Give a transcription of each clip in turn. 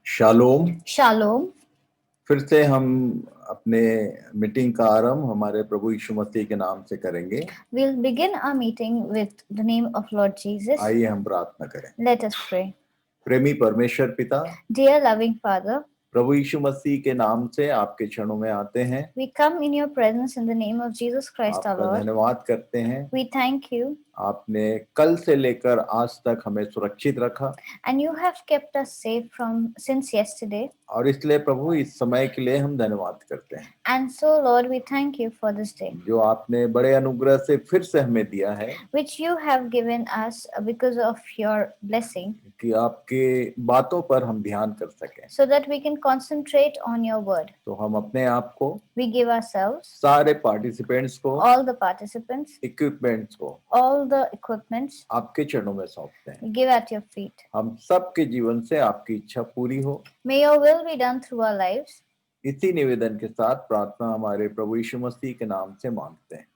Shalom. Shalom. फिर से हम अपने मीटिंग का आरंभ हमारे प्रभु यीशु मसीह के नाम से करेंगे। We'll begin our meeting with the name of Lord Jesus. आइए हम प्रार्थना करें। Let us pray. प्रेमी परमेश्वर पिता, Dear loving Father, प्रभु यीशु मसीह के नाम से आपके चरणों में आते हैं। we come in your presence in the name of Jesus Christ our आपका Lord. धन्यवाद करते हैं। We thank you, आपने कल से लेकर आज तक हमें सुरक्षित रखा and you have kept us safe since yesterday. और इसलिए प्रभु इस समय के लिए हम धन्यवाद करते हैं And so, Lord, we thank you for this day, जो आपने बड़े अनुग्रह से फिर से हमें दिया है which you have given us because of your blessing, कि आपके बातों पर हम ध्यान कर सकें। so that we can concentrate on your word. तो हम अपने आप को, We give ourselves, सारे पार्टिसिपेंट्स को, all the participants, इक्विपमेंट्स को all the equipments, आपके चरणों में सौंपते हैं। we give at your feet. हम सबके जीवन से आपकी इच्छा पूरी हो, May your will be done through our lives. इसी निवेदन के साथ प्रार्थना हमारे प्रभु यीशु मसीह के नाम से मांगते हैं।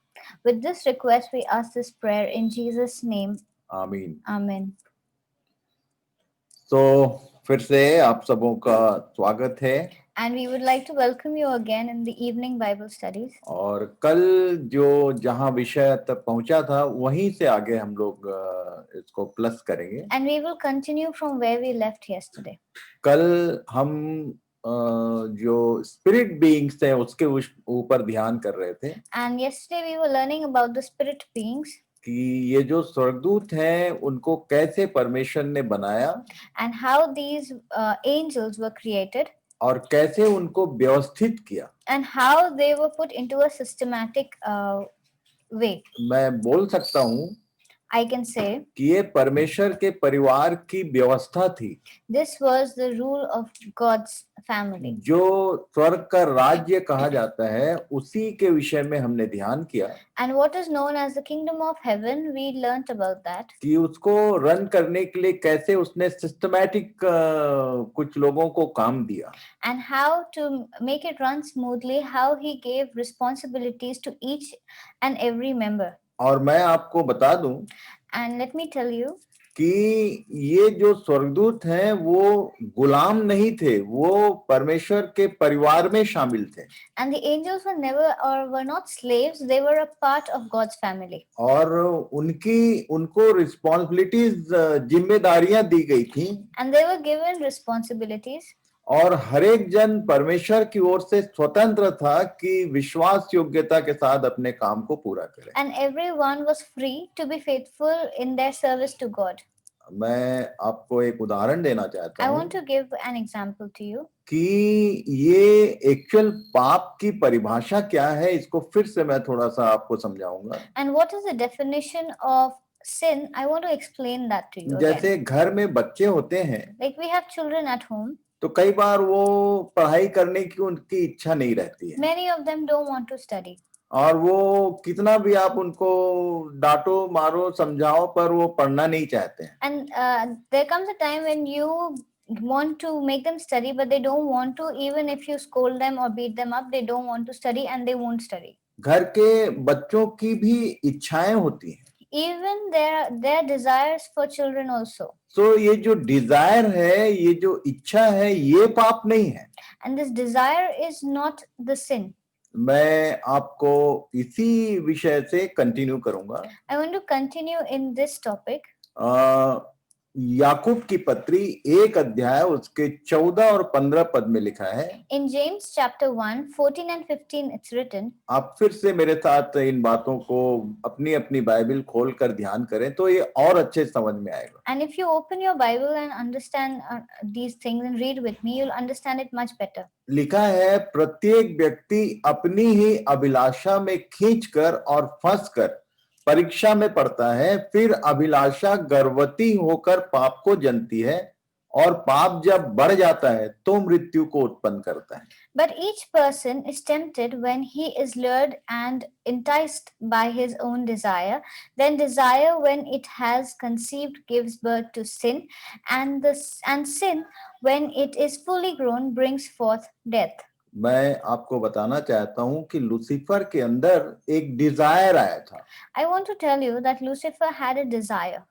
With this request, we ask this prayer in Jesus' name. आमीन। Amen. तो फिर से आप सबों का स्वागत है। And we would like to welcome you again in the evening Bible studies. और कल जो जहां विषय तक पहुंचा था वहीं से आगे हम लोग इसको प्लस करेंगे। And we will continue from where we left yesterday. कल हम जो स्पिरिट बीइंग्स हैं उसके ऊपर ध्यान कर रहे थे And yesterday we were learning about the spirit beings कि ये जो स्वर्गदूत हैं उनको कैसे परमेश्वर ने बनाया and how these angels were created और कैसे उनको व्यवस्थित किया। and how they were put into a systematic way. मैं बोल सकता हूँ I can say कि ये परमेश्वर के परिवार की व्यवस्था थी this was the rule of God's family. जो स्वर्ग का राज्य कहा जाता है उसी के विषय में हमने ध्यान किया And what is known as the kingdom of heaven, we learnt about that. कि उसको रन करने के लिए कैसे उसने सिस्टमैटिक कुछ लोगों को काम दिया And how to make it run smoothly, how he gave responsibilities to each and every member. और मैं आपको बता दूं And let me tell you कि ये जो स्वर्गदूत हैं वो गुलाम नहीं थे, वो परमेश्वर के परिवार में शामिल थे। and the angels were never or were not slaves, they were a part of God's family. और उनको रिस्पॉन्सिबिलिटीज, जिम्मेदारियां दी गई थी And they were given responsibilities. और हर एक जन परमेश्वर की ओर से स्वतंत्र था कि विश्वास योग्यता के साथ अपने काम को पूरा करे। And everyone was free to be faithful in their service to God. मैं आपको एक उदाहरण देना चाहता I हूँ want to give an example to you. कि ये एक्चुअल पाप की परिभाषा क्या है, इसको फिर से मैं थोड़ा सा आपको समझाऊंगा। And what is the definition of sin? I want to explain that to you again. जैसे घर में बच्चे होते हैं Like we have children at home. तो कई बार वो पढ़ाई करने की उनकी इच्छा नहीं रहती है Many of them don't want to study. और वो कितना भी आप उनको डांटो मारो समझाओ पर वो पढ़ना नहीं चाहते हैं। And there comes a time when you want to make them study, but they don't want to. Even if you scold them or beat them up, they don't want to study and they won't study. घर के बच्चों की भी इच्छाएं होती हैं। Even their desires for children also. तो ये जो डिजायर है, ये जो इच्छा है, ये पाप नहीं है। And this desire is not the sin. मैं आपको इसी विषय से कंटिन्यू करूंगा। I want to continue in this topic. याकूब की पत्री 1 अध्याय उसके 14 और 15 पद में लिखा है। In James chapter 1, 14 and 15 it's written. आप फिर से मेरे साथ इन बातों को अपनी अपनी बाइबल खोलकर ध्यान करें तो ये और अच्छे समझ में आएगा। And if you open your Bible and understand these things and read with me, you'll understand it much better. लिखा है, प्रत्येक व्यक्ति अपनी ही अभिलाषा में खींचकर और फंसकर परीक्षा में पड़ता है, फिर अभिलाषा गर्भवती होकर पाप को जनती है और पाप जब बढ़ जाता है तो मृत्यु को उत्पन्न करता है। But each person is tempted when he is lured and enticed by his own desire. Then desire, when it has conceived, gives birth to sin, and sin, when it is fully grown, brings forth death. मैं आपको बताना चाहता हूं कि Lucifer के अंदर एक Dzire आया था। I want to tell you that Lucifer had a desire.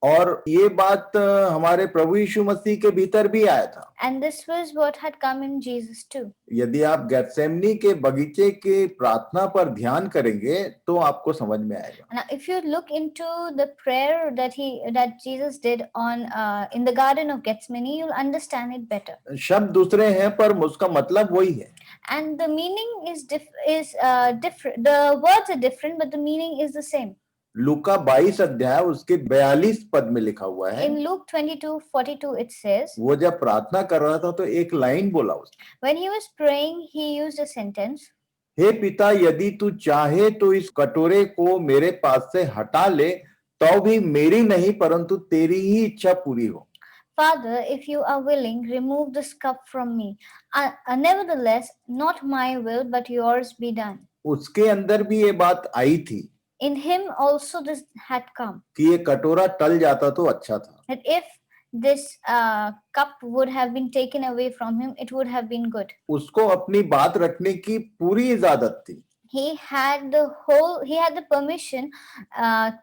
और ये बात हमारे प्रभु यीशु मसीह के भीतर भी आया था। And this was what had come in Jesus too. यदि आप गेत्सेमनी के बगीचे के प्रार्थना पर ध्यान करेंगे तो आपको समझ में आएगा। Now, if you look into the prayer that Jesus did on in the Garden of Gethsemane, you'll understand it better. शब्द दूसरे हैं पर उसका मतलब वही है। And the meaning is different. The words are different, but the meaning is the same. लूका 22 अध्याय उसके 42 पद में लिखा हुआ है। In Luke 22:42 it says, वो जब प्रार्थना कर रहा था तो एक लाइन बोला उसने, when he was praying, he used a sentence, हे पिता यदि तू चाहे तो इस कटोरे को मेरे पास से हटा ले, तो भी मेरी नहीं परंतु तेरी ही इच्छा पूरी हो। Father, if you are willing, remove this cup from me. Nevertheless, not my will, but yours be done. उसके अंदर भी ये बात आई थी In him also this had come, कि ये कटोरा टल जाता तो अच्छा था। that if this cup would have been taken away from him, it would have been good. उसको अपनी बात रखने की पूरी इजाजत थी। He had the permission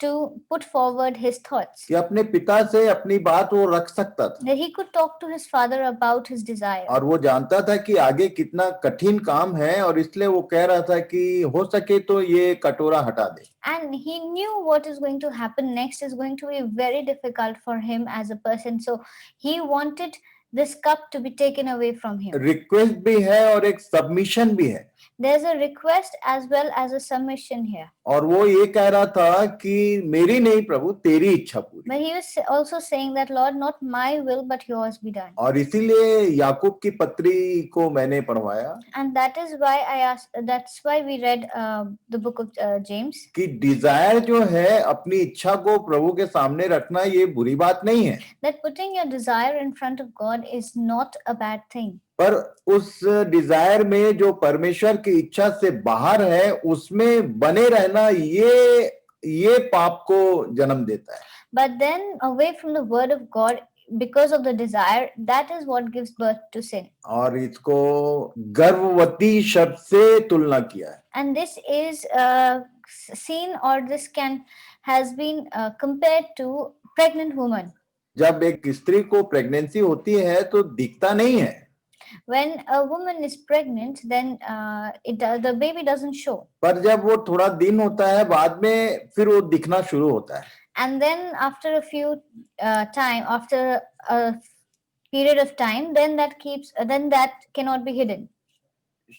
to put forward his thoughts. कि अपने पिता से अपनी बात वो रख सकता था। That he could talk to his father about his desire. और वो जानता था कि आगे कितना कठिन काम है और इसलिए वो कह रहा था कि हो सके तो ये कटोरा हटा दे। And he knew what is going to happen next is going to be very difficult for him as a person. So he wanted this cup to be taken away from him. Request भी है और एक submission भी है। There's a request as well as a submission here. और वो ये कह रहा था कि मेरी नहीं प्रभु तेरी इच्छा पूरी। But he was also saying that, Lord, not my will but yours be done. और इसीलिए याकूब की पत्री को मैंने पढ़वाया And that is why that's why we read the book of James. कि डिजायर जो है अपनी इच्छा को प्रभु के सामने रखना ये बुरी बात नहीं है। That putting your desire in front of God is not a bad thing. पर उस डिजायर में जो परमेश्वर की इच्छा से बाहर है उसमें बने रहना ये पाप को जन्म देता है। But then away from the word of God because of the desire, that is what gives birth to sin. और इसको गर्भवती शब्द से तुलना किया है। And this is seen, or this has been compared to pregnant woman. जब एक स्त्री को प्रेगनेंसी होती है तो दिखता नहीं है। When a woman is pregnant, then the baby doesn't show. पर जब वो थोड़ा दिन होता है बाद में फिर वो दिखना शुरू होता है। And then after a few after a period of time, then that cannot be hidden.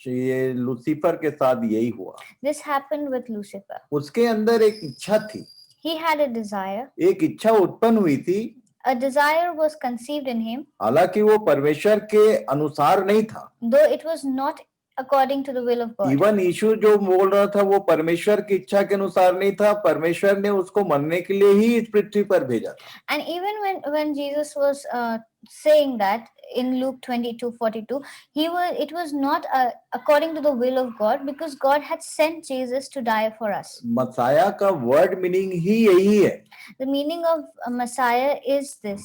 ये लूसीफर के साथ यही हुआ। This happened with Lucifer. उसके अंदर एक इच्छा थी। He had a desire. एक इच्छा उत्पन्न हुई थी। A desire was conceived in him. हालांकि वो परमेश्वर के अनुसार नहीं था। Though it was not according to the will of God. Even यीशु जो बोल रहा था वो परमेश्वर की इच्छा के अनुसार नहीं था। परमेश्वर ने उसको मरने के लिए ही इस पृथ्वी पर भेजा था। And even when Jesus was saying that in Luke 22:42, it was not according to the will of God, because God had sent Jesus to die for us. मसाया का वर्ड मीनिंग ही यही है। The meaning of Messiah is this.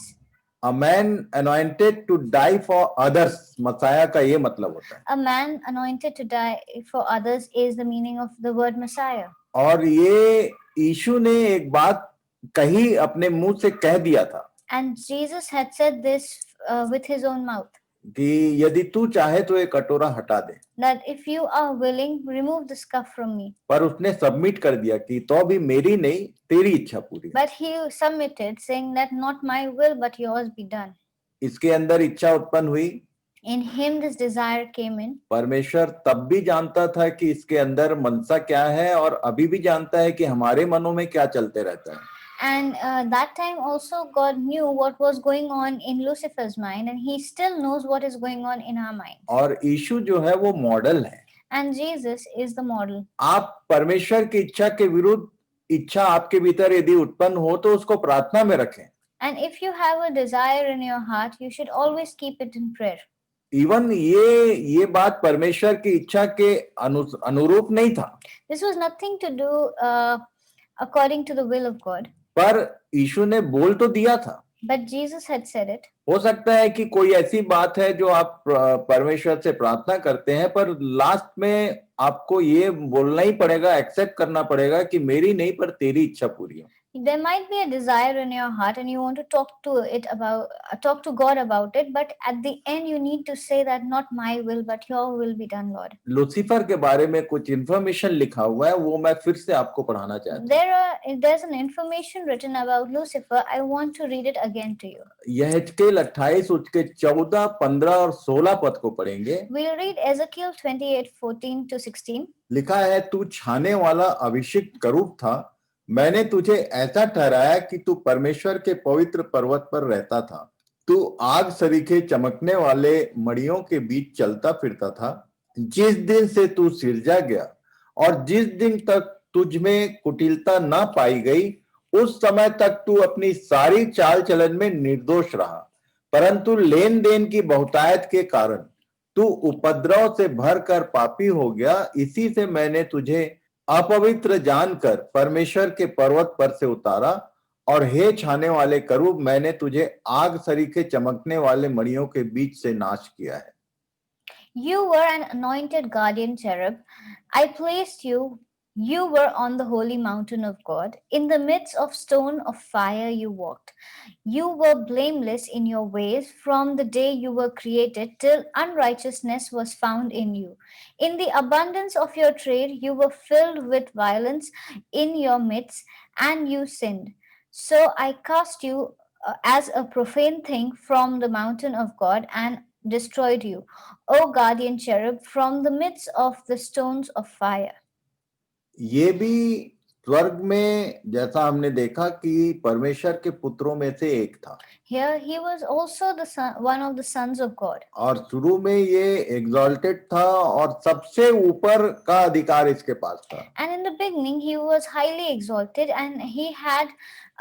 A man anointed to die for others. मसाया का ये मतलब होता है। A man anointed to die for others is the meaning of the word Messiah. और ये यीशु ने एक बात कही अपने मुंह से कह दिया था। And Jesus had said this with his own mouth. कि यदि तू चाहे तो ये कटोरा हटा दे। That if you are willing, remove this cup from me. पर उसने सबमिट कर दिया कि तो भी मेरी नहीं तेरी इच्छा पूरी। But he submitted, saying that not my will but yours be done. इसके अंदर इच्छा उत्पन्न हुई। In him this desire came in. परमेश्वर तब भी जानता था कि इसके अंदर मनसा क्या है और अभी भी जानता है कि हमारे मनों में क्या चलते रहता है। And that time also God knew what was going on in Lucifer's mind, and he still knows what is going on in our mind. और यीशु जो है वो मॉडल है। And Jesus is the model. आप परमेश्वर की इच्छा के विरुद्ध इच्छा आपके भीतर यदि उत्पन्न हो तो उसको प्रार्थना में रखें। And if you have a desire in your heart, you should always keep it in prayer. Even ये बात परमेश्वर की इच्छा के अनुरूप नहीं था। This was nothing to do according to the will of God. पर यीशु ने बोल तो दिया था। But Jesus had said it. हो सकता है कि कोई ऐसी बात है जो आप परमेश्वर से प्रार्थना करते हैं पर लास्ट में आपको ये बोलना ही पड़ेगा, एक्सेप्ट करना पड़ेगा कि मेरी नहीं पर तेरी इच्छा पूरी हो। There might be a desire in your heart and you want to talk to God about it, but at the end you need to say that not my will but your will be done, Lord. Lucifer के बारे में कुछ information लिखा हुआ है, वो मैं फिर से आपको पढ़ाना चाहता हूँ। There's an information written about Lucifer. I want to read it again to you. यहेजकेल 28 उसके 14, 15 और 16 पद को पढ़ेंगे। We'll read Ezekiel 28:14 to 16. लिखा है, तू छाने वाला अभिषिक्त करूब था, मैंने तुझे ऐसा ठहराया कि तू परमेश्वर के पवित्र पर्वत पर रहता था। तू आग सरीखे चमकने वाले मड़ियों के बीच चलता फिरता था। जिस दिन से तू सिरजा गया और जिस दिन तक तुझ में कुटिलता ना पाई गई, उस समय तक तू अपनी सारी चाल चलन में निर्दोष रहा, परंतु लेन देन की बहुतायत के कारण तू उपद्रव से भरकर पापी हो गया। इसी से मैंने तुझे अपवित्र जानकर परमेश्वर के पर्वत पर से उतारा, और हे छाने वाले करूब, मैंने तुझे आग सरीखे चमकने वाले मणियों के बीच से नाश किया है। You were an anointed guardian cherub. I placed you. You were on the holy mountain of God. In the midst of stone of fire you walked. You were blameless in your ways from the day you were created till unrighteousness was found in you. In the abundance of your trade you were filled with violence in your midst, and you sinned. So I cast you as a profane thing from the mountain of God and destroyed you, O guardian cherub, from the midst of the stones of fire. ये भी स्वर्ग में जैसा हमने देखा कि परमेश्वर के पुत्रों में से एक था। Here he was also the son, one of the sons of God. और शुरू में ये एग्जॉल्टेड था और सबसे ऊपर का अधिकार इसके पास था। And in the beginning he was highly exalted and he had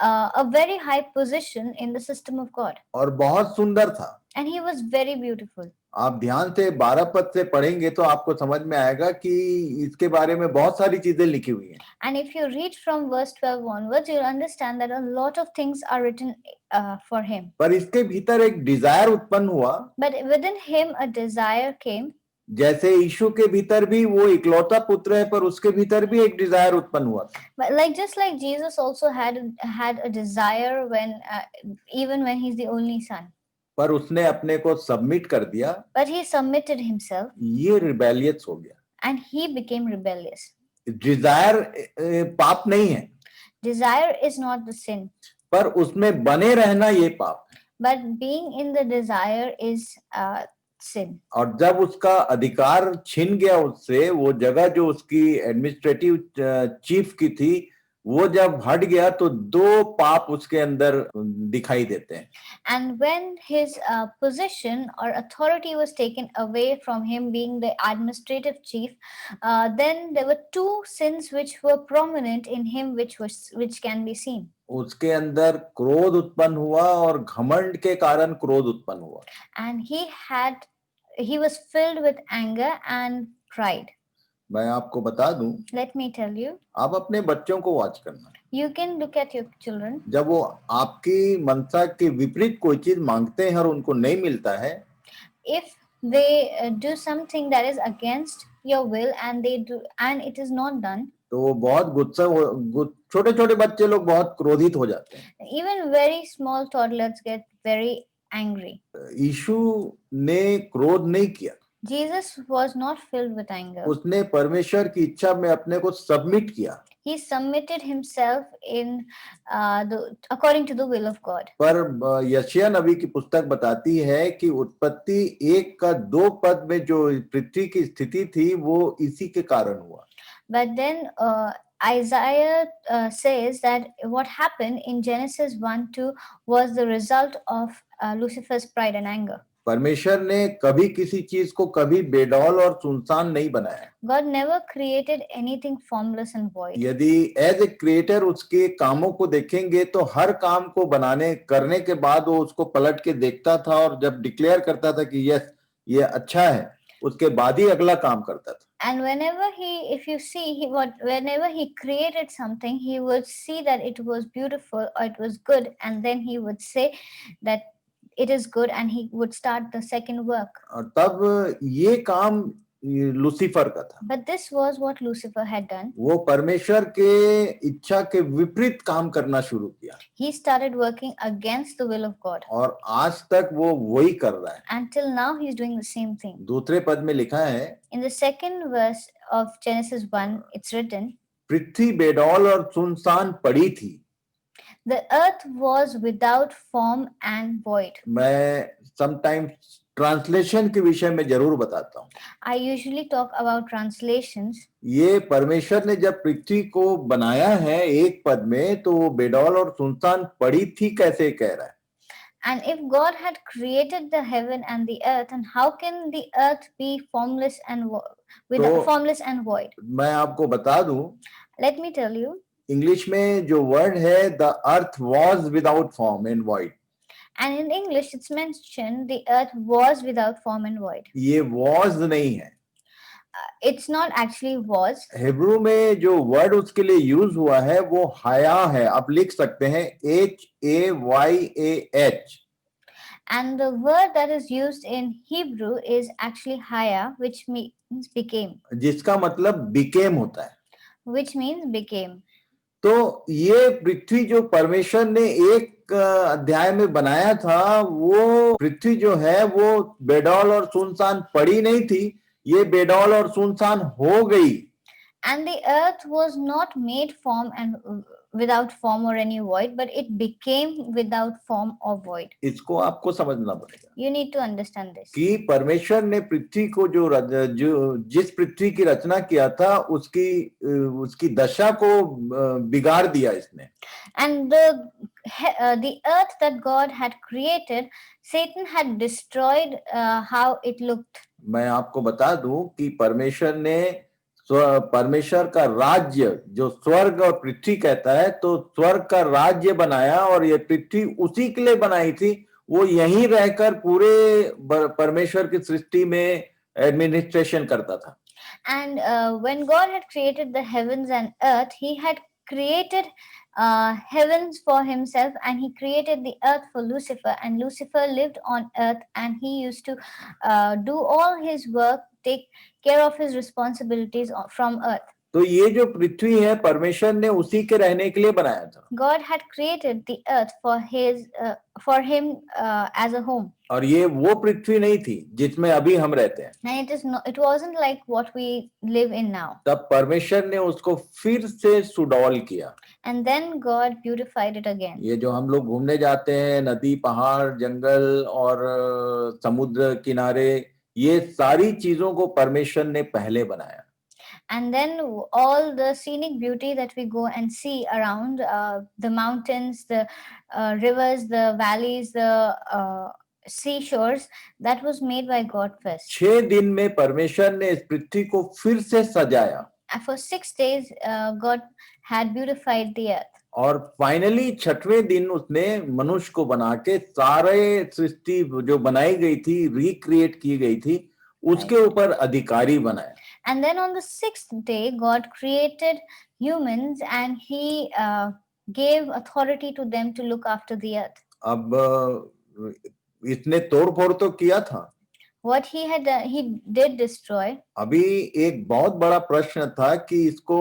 a very high position in the system of God. और बहुत सुंदर था। And he was very beautiful. आप ध्यान से 12 पद से पढ़ेंगे तो आपको समझ में आएगा कि इसके बारे में बहुत सारी चीजें लिखी हुई हैं। And if you read from verse 12 onwards, you'll understand that a lot of things are written for him. पर इसके भीतर एक डिजायर उत्पन्न हुआ। But within him a desire came. जैसे यीशु के भीतर भी वो इकलौता पुत्र है, पर उसके भीतर भी एक डिजायर उत्पन्न हुआ। But just like Jesus also had a desire when even when he's the only son. पर उसने अपने को सबमिट कर दिया। But he submitted himself. ये रिबेलियस हो गया। And he became rebellious. Desire पाप नहीं है। Desire is not the sin. पर उसमें बने रहना ये पाप है। But being in the desire is sin. और जब उसका अधिकार छिन गया उससे, वो जगह जो उसकी एडमिनिस्ट्रेटिव चीफ की थी, वो जब हट गया तो दो पाप उसके अंदर दिखाई देते हैं। And when his position or authority was taken away from him being the administrative chief, then there were two sins which were prominent in him, which can be seen. उसके अंदर क्रोध उत्पन्न हुआ और घमंड के कारण क्रोध उत्पन्न हुआ। And he was filled with anger and pride. मैं आपको बता दूं, Let me tell you, आप अपने बच्चों को वॉच करना। you can look at your children. जब वो आपकी मनसा के विपरीत कोई चीज मांगते हैं और उनको नहीं मिलता है, if they do something that is against your will and it is not done, तो वो बहुत गुस्सा, छोटे छोटे बच्चे लोग बहुत क्रोधित हो जाते हैं। Even very small toddlers get very angry. यीशु ने क्रोध नहीं किया। Jesus was not filled with anger. उसने परमेश्वर की इच्छा में अपने को सबमिट किया। He submitted himself in according to the will of God. पर यशायाह नबी की पुस्तक बताती है कि उत्पत्ति 1:2 पद में जो पृथ्वी की स्थिति थी वो इसी के कारण हुआ। But then Isaiah says that what happened in Genesis 1:2 was the result of Lucifer's pride and anger. परमेश्वर ने कभी किसी चीज को कभी बेडौल और सुनसान नहीं बनाया। God never created anything formless and void. यदि एज ए क्रिएटर उसके कामों को देखेंगे तो हर काम को करने के बाद वो उसको पलट के देखता था और जब डिक्लेयर करता था कि यस ये अच्छा है, उसके बाद ही अगला काम करता था। And whenever if you see whenever he created something, he would see that it was beautiful or it was good, and then he would say that it is good and he would start the second work. और तब ये काम ये Lucifer का था। But this was what Lucifer had done. वो परमेश्वर के इच्छा के विपरीत काम करना शुरू किया He started working against the will of God. और आज तक वो वही कर रहा है। Until now, he's doing the same thing. दूसरे पद में लिखा है, In the second verse of Genesis 1, it's written, पृथ्वी बेडौल और सुनसान पड़ी थी। the earth was without form and void. मैं समटाइम्स ट्रांसलेशन के विषय में जरूर बताता हूँ। I usually talk about translations. ये परमेश्वर ने जब पृथ्वी को बनाया है एक पद में, तो वो बेडौल और सुनसान पड़ी थी कैसे कह रहा है। And if God had created the heaven and the earth, and how can the earth be formless and formless and void? मैं आपको बता दूं, Let me tell you. English में जो वर्ड है, the earth was without form and void. And in English, it's mentioned the earth was without form and void. ये was नहीं है, It's not actually was. Hebrew में जो word उसके लिए यूज हुआ है वो हया है। आप लिख सकते हैं HAYAH। And the word that is used in Hebrew is actually haya, which means became. जिसका मतलब बिकेम होता है। Which means became. तो ये पृथ्वी जो परमेश्वर ने एक अध्याय में बनाया था, वो पृथ्वी जो है वो बेडौल और सुनसान पड़ी नहीं थी, ये बेडौल और सुनसान हो गई। And the earth was not made form and without form or any void, but it became without form or void. इसको आपको समझना पड़ेगा। You need to understand this. कि परमेश्वर ने पृथ्वी को जो जिस पृथ्वी की रचना किया था, उसकी दशा को बिगाड़ दिया इसने। And the earth that God had created, Satan had destroyed how it looked. मैं आपको बता दूं कि परमेश्वर का राज्य जो स्वर्ग और पृथ्वी कहता है, तो स्वर्ग का राज्य बनाया और ये पृथ्वी उसी के लिए बनाई थी। वो यहीं रहकर पूरे परमेश्वर की सृष्टि में एडमिनिस्ट्रेशन करता था। And when God had created the heavens and earth, he had created heavens for himself, and he created the earth for Lucifer, and Lucifer lived on earth, and he used to do all his work, take care of his responsibilities from earth. तो ये जो पृथ्वी है परमेश्वर ने उसी के रहने के लिए बनाया था। God had created the earth for him as a home. और ये वो पृथ्वी नहीं थी जिसमें अभी हम रहते हैं। And it wasn't like what we live in now. तब परमेश्वर ने उसको फिर से सुडौल किया। And then God beautified it again. ये जो हम लोग घूमने जाते हैं, नदी, पहाड़, जंगल और समुद्र किनारे, ये सारी चीजों को परमेश्वर ने पहले बनाया। And then all the scenic beauty that we go and see around, the mountains, the rivers, the valleys, the seashores, that was made by God first. 6 दिन में परमेश्वर ने इस पृथ्वी को फिर से सजाया। And for 6 days, God had beautified the earth. और फाइनली 6वें दिन उसने मनुष्य को बना के सारे सृष्टि जो बनाई गई थी, रिक्रिएट की गई थी, उसके ऊपर अधिकारी बनाया। And then on the 6th day, God created humans, and he gave authority to them to look after the earth. अब इसने तोड़-फोड़ तो किया था। What he had done, he did destroy. अभी एक बहुत बड़ा प्रश्न था कि इसको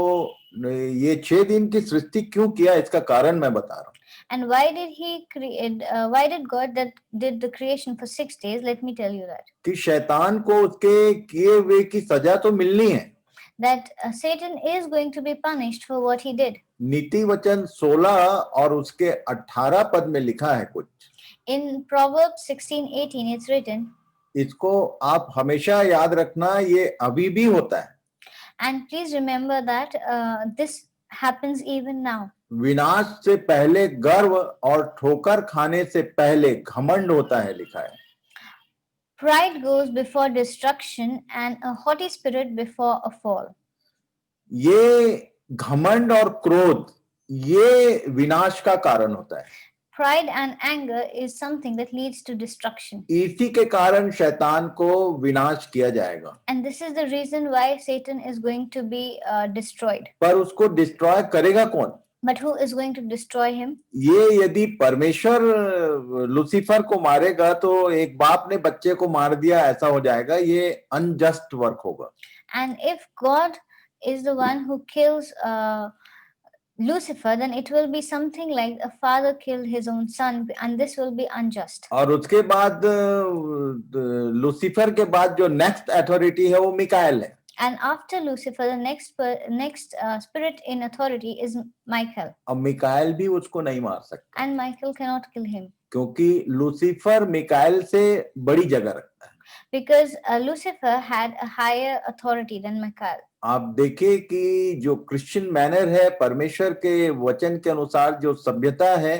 ये 6 दिन की सृष्टि क्यों किया, इसका कारण मैं बता रहा हूँ। And why did he create? Why did God that did the creation for 6 days? Let me tell you that. कि शैतान को उसके किए हुए की सजा तो मिलनी है। That Satan is going to be punished for what he did. नीति वचन 16 और उसके 18 पद में लिखा है कुछ। In Proverbs 16:18, it's written. इसको आप हमेशा याद रखना, ये अभी भी होता है। And please remember that this happens even now. विनाश से पहले गर्व और ठोकर खाने से पहले घमंड होता है, लिखा है। Pride goes before destruction, and a haughty spirit before a fall. ये घमंड और क्रोध ये विनाश का कारण होता है। Pride and anger is something that leads to destruction. इसी के कारण शैतान को विनाश किया जाएगा। And this is the reason why Satan is going to be destroyed. पर उसको डिस्ट्रॉय करेगा कौन? But who is going to destroy him? ये यदि परमेश्वर लूसीफर को मारेगा तो एक बाप ने बच्चे को मार दिया ऐसा हो जाएगा, ये अनजस्ट वर्क होगा. And if God is the one who kills Lucifer, then it will be something like a father killed his own son, and this will be unjust. और उसके बाद लूसीफर के बाद जो नेक्स्ट अथॉरिटी है वो Mikael है. And after Lucifer, the next spirit in authority is Michael. अब मिकाएल भी उसको नहीं मार सकता. And Michael cannot kill him. क्योंकि लूसीफर मिकाएल से बड़ी जगह रखता है. Because Lucifer had a higher authority than Michael. आप देखिए कि जो क्रिश्चियन मैनर है, परमेश्वर के वचन के अनुसार जो सभ्यता है,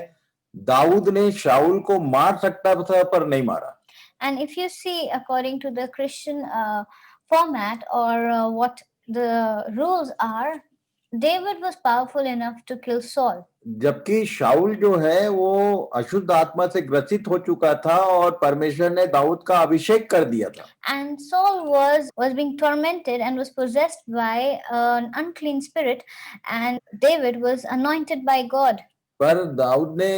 दाऊद ने शाऊल को मार सकता था पर नहीं मारा. And if you see according to the Christian format or what the rules are, David was powerful enough to kill Saul. जबकि शाऊल जो है वो अशुद्ध आत्मा से ग्रसित हो चुका था और परमेश्वर ने दाऊद का अभिषेक कर दिया था. And Saul was being tormented and was possessed by an unclean spirit, and David was anointed by God. पर दाऊद ने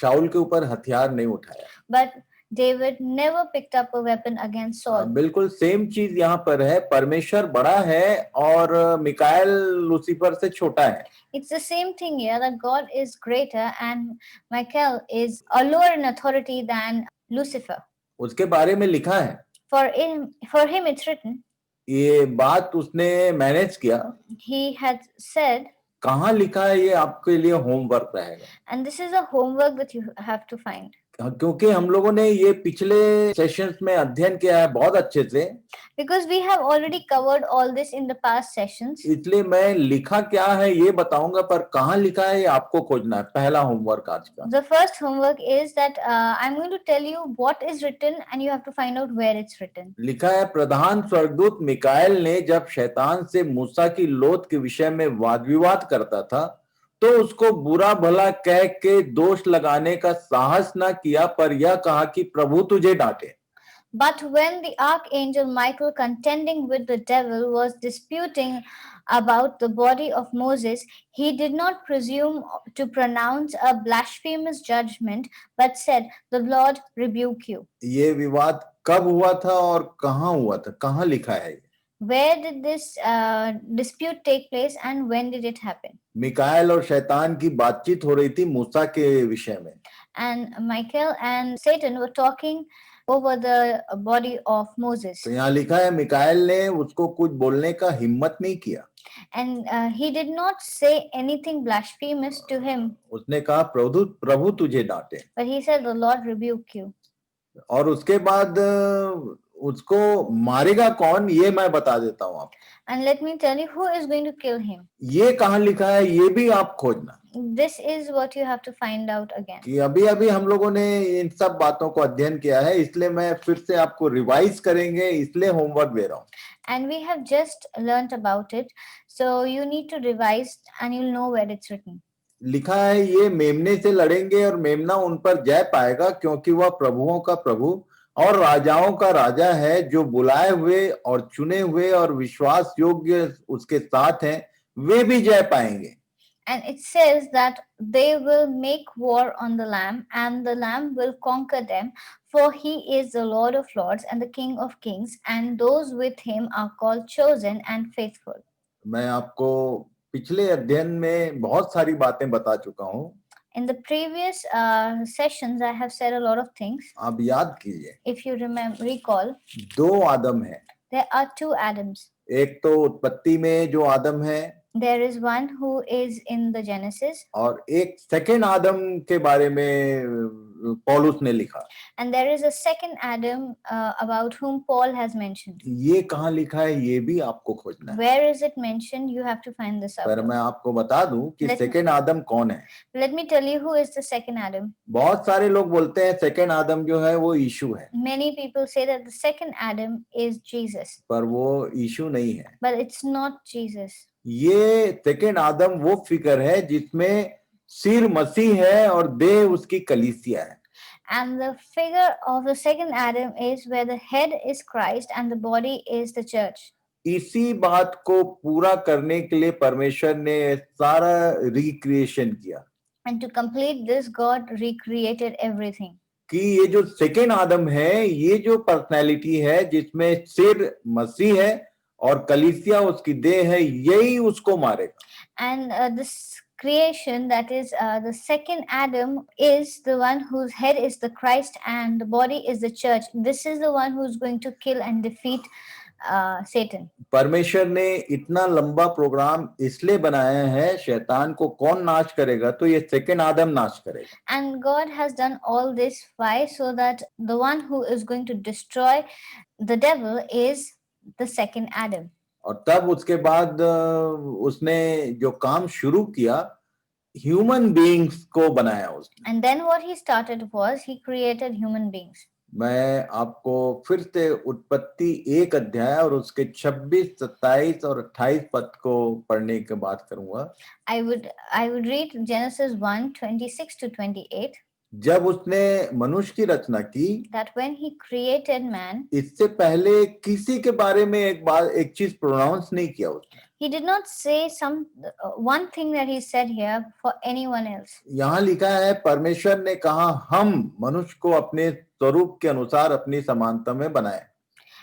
शाऊल के ऊपर हथियार नहीं उठाया. But David never picked up a weapon against Saul. बिल्कुल सेम चीज यहाँ पर है. परमेश्वर बड़ा है और मिकाएल लूसीफर से छोटा है. It's the same thing here, that God is greater and Michael is a lower in authority than Lucifer. उसके बारे में लिखा है. For him it's written. ये बात उसने मैनेज किया. He had said. कहाँ लिखा है ये आपके लिए होमवर्क रहेगा. And this is a homework that you have to find. क्योंकि हम लोगों ने ये पिछले सेशंस में अध्ययन किया है बहुत अच्छे से. Because we have already covered all this in the past sessions. इसलिए मैं लिखा क्या है ये बताऊंगा, पर कहाँ लिखा है ये आपको खोजना है. पहला होमवर्क आज का. The first homework is that I'm going to tell you what is written and you have to find out where it's written. लिखा है, प्रधान स्वर्गदूत मिकाएल ने जब शैतान से मूसा की लोथ के विषय में वाद विवाद करता था तो उसको बुरा भला कह के दोष लगाने का साहस ना किया, पर यह कहा कि प्रभु तुझे डांटे. But when the archangel Michael, contending with the devil, was disputing about the body of Moses, he did not presume to pronounce a blasphemous judgment, but said, "The Lord rebuke you." ये विवाद कब हुआ था और कहाँ हुआ था? कहाँ लिखा है? Where did this dispute take place and when did it happen? मिकाएल और शैतान की बातचीत हो रही थी मूसा के विषय में. And Michael and Satan were talking over the body of Moses. तो यहाँ लिखा है मिकाएल ने उसको कुछ बोलने का हिम्मत नहीं किया. And he did not say anything blasphemous to him. उसने कहा प्रभु तुझे डांटे. But he said, "The Lord rebuke you." और उसके बाद उसको मारेगा कौन ये मैं बता देता हूँ आपको. And let me tell you who is going to kill him. ये कहाँ लिखा है ये भी आप खोजना. This is what you have to find out again. कि अभी हम लोगों ने इन सब बातों को अध्ययन किया है, इसलिए मैं फिर से आपको रिवाइज करेंगे, इसलिए होमवर्क दे रहा हूँ. And we have just learnt about it, so you need to revise and you'll know where it's written. लिखा है ये मेमने से लड़ेंगे और मेमना उन पर जय पाएगा, क्योंकि वह प्रभुओं का प्रभु और राजाओं का राजा है, जो बुलाए हुए और चुने हुए और विश्वास योग्य उसके साथ हैं, वे भी जय पाएंगे. And it says that they will make war on the Lamb, and the Lamb will conquer them, for he is the Lord of Lords and the King of Kings, and those with him are called chosen and faithful. मैं आपको पिछले अध्ययन में बहुत सारी बातें बता चुका हूँ. In the previous sessions, I have said a lot of things. आप याद कीजिए. If you recall, दो आदम हैं. there are two Adams. एक तो उत्पत्ति में जो आदम है, There is one who is in the Genesis, और एक सेकेंड आदम के बारे में पौलुस ने लिखा. and there is a second Adam about whom Paul has mentioned. ये कहाँ लिखा है ये भी आपको खोजना है. Where is it mentioned? You have to find this out. पर मैं आपको बता दूं कि सेकेंड आदम कौन है. Let me tell you who is the second Adam. बहुत सारे लोग बोलते हैं सेकेंड आदम जो है वो यीशु है. Many people say that the second Adam is Jesus, पर वो यीशु नहीं है. but it's not Jesus. ये सेकेंड आदम वो फिगर है जिसमें सिर मसीह है और देह उसकी कलीसिया है. And the figure of the second Adam is where the head is Christ and the body is the church. इसी बात को पूरा करने के लिए परमेश्वर ने सारा रिक्रिएशन किया And to complete this, God recreated everything. कि ये जो सेकेंड आदम है, ये जो पर्सनैलिटी है जिसमें सिर मसीह है और कलीसिया उसकी देह है, यही उसको मारेगा. And this creation, that is the second Adam, is the one whose head is the Christ and the body is the church. This is the one who's going to kill and defeat Satan. परमेश्वर ने इतना लंबा programme इसलिए बनाया है, शैतान को कौन नाश करेगा, तो ये सेकेंड आदम नाश करेगा. And God has done all this why? So that the one who is going to destroy the devil is the second Adam. और तब उसके बाद उसने जो काम शुरू किया, ह्यूमन बीइंग्स को बनाया उसने. And then what he started was he created human beings. मैं आपको फिर से उत्पत्ति 1 अध्याय और उसके 26, 27 और 28 पद को पढ़ने की बात करूंगा. I would read Genesis 1:26-28. जब उसने मनुष्य की रचना की, That when he created man, इससे पहले किसी के बारे में एक चीज प्रोनाउंस नहीं किया उसने. he did not say one thing that he said here for anyone else. यहाँ लिखा है, परमेश्वर ने कहा हम मनुष्य को अपने स्वरूप के अनुसार अपनी समानता में बनाए.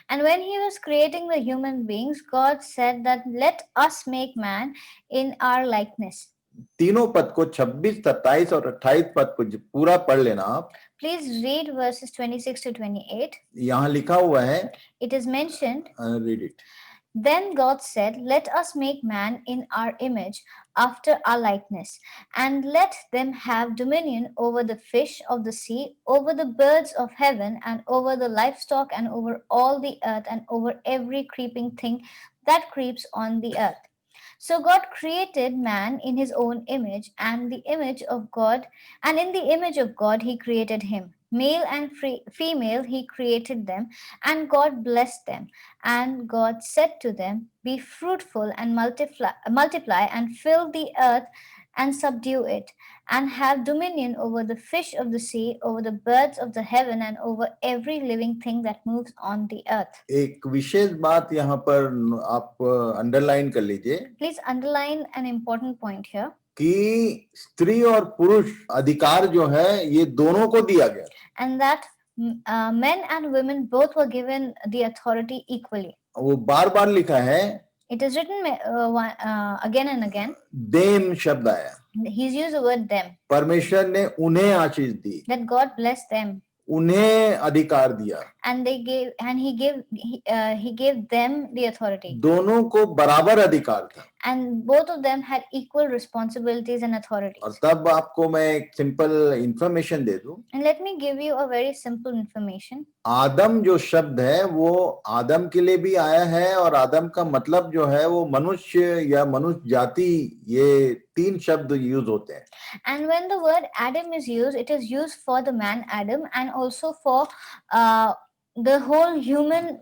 And when he was creating the human beings, God said that let us make man in our likeness. तीनों पद को 26, 27 और 28 पद को पूरा पढ़ लेना आप. Please read verses 26-28. यहाँ लिखा हुआ है, It is mentioned, read it. Then God said, let us make man in our image, after our likeness, and let them have dominion over the fish of the sea, over the birds of heaven, and over the livestock, and over all the earth, and over every creeping thing that creeps on the earth. So God created man in his own image, and the image of God, and in the image of God he created him. Male and female he created them, and God blessed them. And God said to them, be fruitful and multiply and fill the earth and subdue it, and have dominion over the fish of the sea, over the birds of the heaven, and over every living thing that moves on the earth. एक विशेष बात यहाँ पर आप underline कर लीजिए. Please underline an important point here. कि स्त्री और पुरुष अधिकार जो है ये दोनों को दिया गया. And that men and women both were given the authority equally. वो बार-बार लिखा है. It is written again and again. Them शब्द आया. He's used the word them. परमेश्वर ने उन्हें आशीष दी. That God blessed them. उन्हें अधिकार दिया. And he gave them the authority. दोनों को बराबर अधिकार था. And both of them had equal responsibilities and authorities. और तब आपको मैं एक सिंपल इंफॉर्मेशन दे दूं. And let me give you a very simple information. आदम जो शब्द है वो आदम के लिए भी आया है, और आदम का मतलब जो है वो मनुष्य या मनुष्य जाति, ये 3 शब्द यूज होते हैं. And when the word Adam is used, it is used for the man Adam and also for the whole human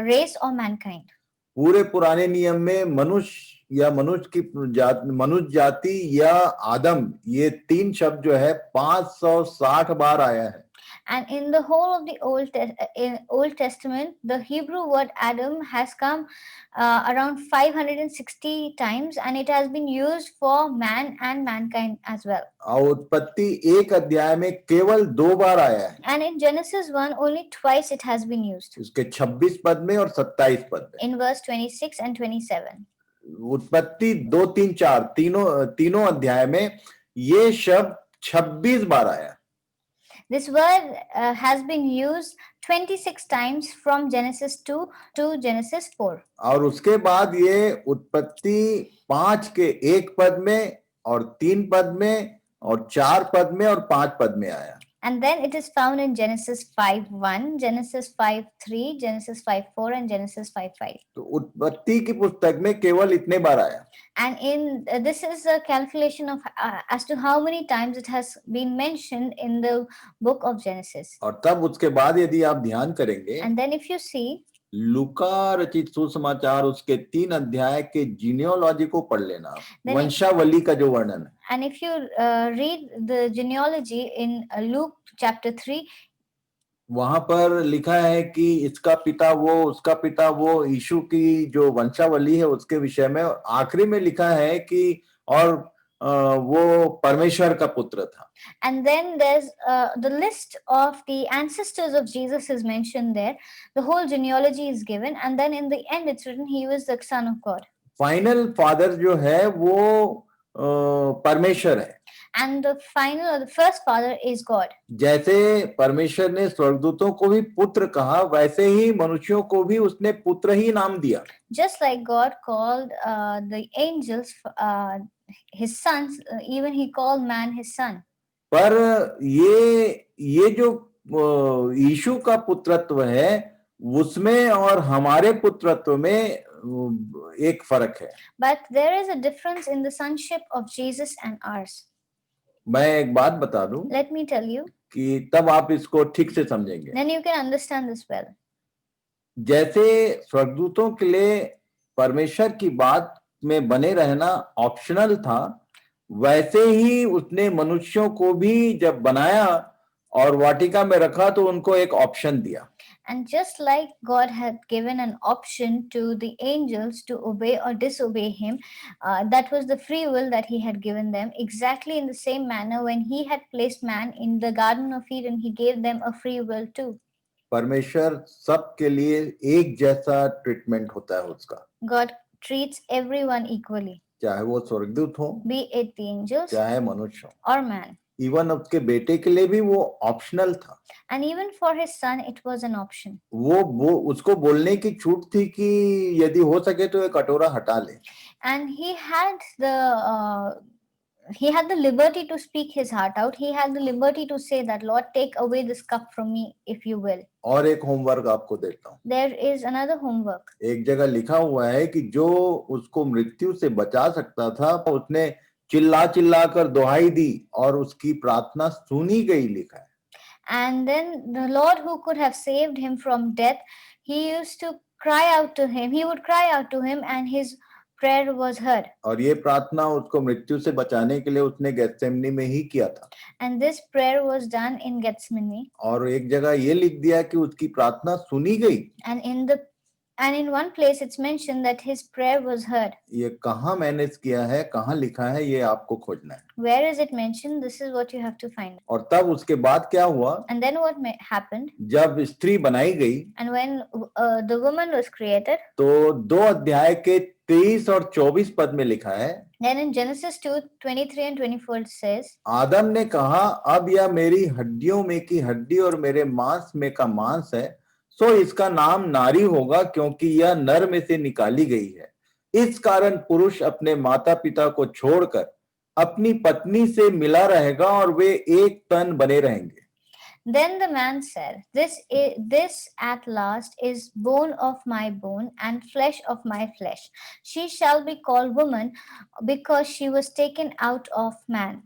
race or mankind. पूरे पुराने नियम में मनुष्य या मनुष्य जाति या आदम, ये 3 शब्द जो है 560 बार आया है. And in the whole of the Old Testament, the Hebrew word Adam has come around 560 times, and it has been used for man and mankind as well. और उत्पत्ति 1 अध्याय में केवल 2 बार आया है. And in Genesis 1, only twice it has been used. उसके 26 पद में और 27 पद में. In verse 26 and 27. उत्पत्ति 2, 3, 4 तीनों अध्याय में ये शब्द 26 बार आया. This word has been used 26 times from Genesis 2 to Genesis 4. और उसके बाद ये उत्पत्ति 5 के 1 पद में और 3 पद में और 4 पद में और 5 पद में आया. And then it is found in Genesis 5:1, Genesis 5:3, Genesis 5:4, and Genesis 5:5. तो उत्पत्ति की पुस्तक में केवल इतने बार आया. And in this is a calculation of as to how many times it has been mentioned in the book of Genesis. और तब उसके बाद यदि आप ध्यान करेंगे, And then if you see, लूका रचित सुसमाचार उसके 3 अध्याय के जीनियोलॉजी को पढ़ लेना, वंशावली का जो वर्णन है. And if you read the genealogy in Luke chapter 3, वहां पर लिखा है कि इसका पिता वो, उसका पिता वो, यीशु की जो वंशावली है उसके विषय में। और आखिरी में लिखा है कि और वो परमेश्वर का पुत्र था। And then there's the list of the ancestors of Jesus is mentioned there. The whole genealogy is given, and then in the end it's written he was the son of God. Final father जो है वो परमेश्वर है। And the final or the first father is God. जैसे परमेश्वर ने स्वर्गदूतों को भी पुत्र कहा, वैसे ही मनुष्यों को भी उसने पुत्र ही नाम दिया। Just like God called the angels his sons, even he called man his son. पर ये जो यीशु का पुत्रत्व है उसमें और हमारे पुत्रत्व में एक फर्क है। But there is a difference in the sonship of Jesus and ours. मैं एक बात बता दूं Let me tell you, कि तब आप इसको ठीक से समझेंगे। then you can understand this well. जैसे स्वर्गदूतों के लिए परमेश्वर की बात में बने रहना ऑप्शनल था, वैसे ही उसने मनुष्यों को भी जब बनाया और वाटिका में रखा तो उनको एक ऑप्शन दिया। And just like God had given an option to the angels to obey or disobey him, that was the free will that he had given them. Exactly in the same manner, when he had placed man in the Garden of Eden, he gave them a free will too. परमेश्वर सबके लिए एक जैसा treatment होता है उसका, God treats everyone equally, चाहे वो स्वर्गदूत हो, be it the angels चाहे मनुष्य हो। or man. इवन उसके बेटे के लिए भी वो ऑप्शनल था। And even for his son, it was an option. वो उसको बोलने की छूट थी कि यदि हो सके तो ये कटोरा हटा ले। And he had the liberty to speak his heart out. He had the liberty to say that, Lord, take away this cup from me if you will. और एक होमवर्क आपको देता हूँ। There is another homework. एक जगह लिखा हुआ है कि जो उसको मृत्यु से बचा सकता था उसने चिल्ला चिल्ला कर दुहाई दी और उसकी प्रार्थना सुनी गई, लिखा है। And then the Lord who could have saved him from death, he used to cry out to him. He would cry out to him and his prayer was heard. और ये प्रार्थना उसको मृत्यु से बचाने के लिए उसने गेत्सेमनी में ही किया था। And this prayer was done in Gethsemane. और एक जगह ये लिख दिया कि उसकी प्रार्थना सुनी गई। And in one place it's mentioned that his prayer was heard. ये कहाँ मैनेज किया है, कहाँ लिखा है, ये आपको खोजना है। Where is it mentioned? This is what you have to find. और तब उसके बाद क्या हुआ? And then what happened? जब स्त्री बनाई गई, And when the woman was created, तो 2 अध्याय के 23 और 24 पद में लिखा है, then in Genesis 2:23 and 24 it says, आदम ने कहा, अब यह मेरी हड्डियों में की हड्डी और मेरे मांस में का मांस है, सो इसका नाम नारी होगा क्योंकि यह नर में से निकाली गई है। इस कारण पुरुष अपने माता पिता को छोड़कर अपनी पत्नी से मिला रहेगा और वे एक तन बने रहेंगे। Then the man said, this at last is bone of my bone and flesh of my flesh. She shall be called woman because she was taken out of man.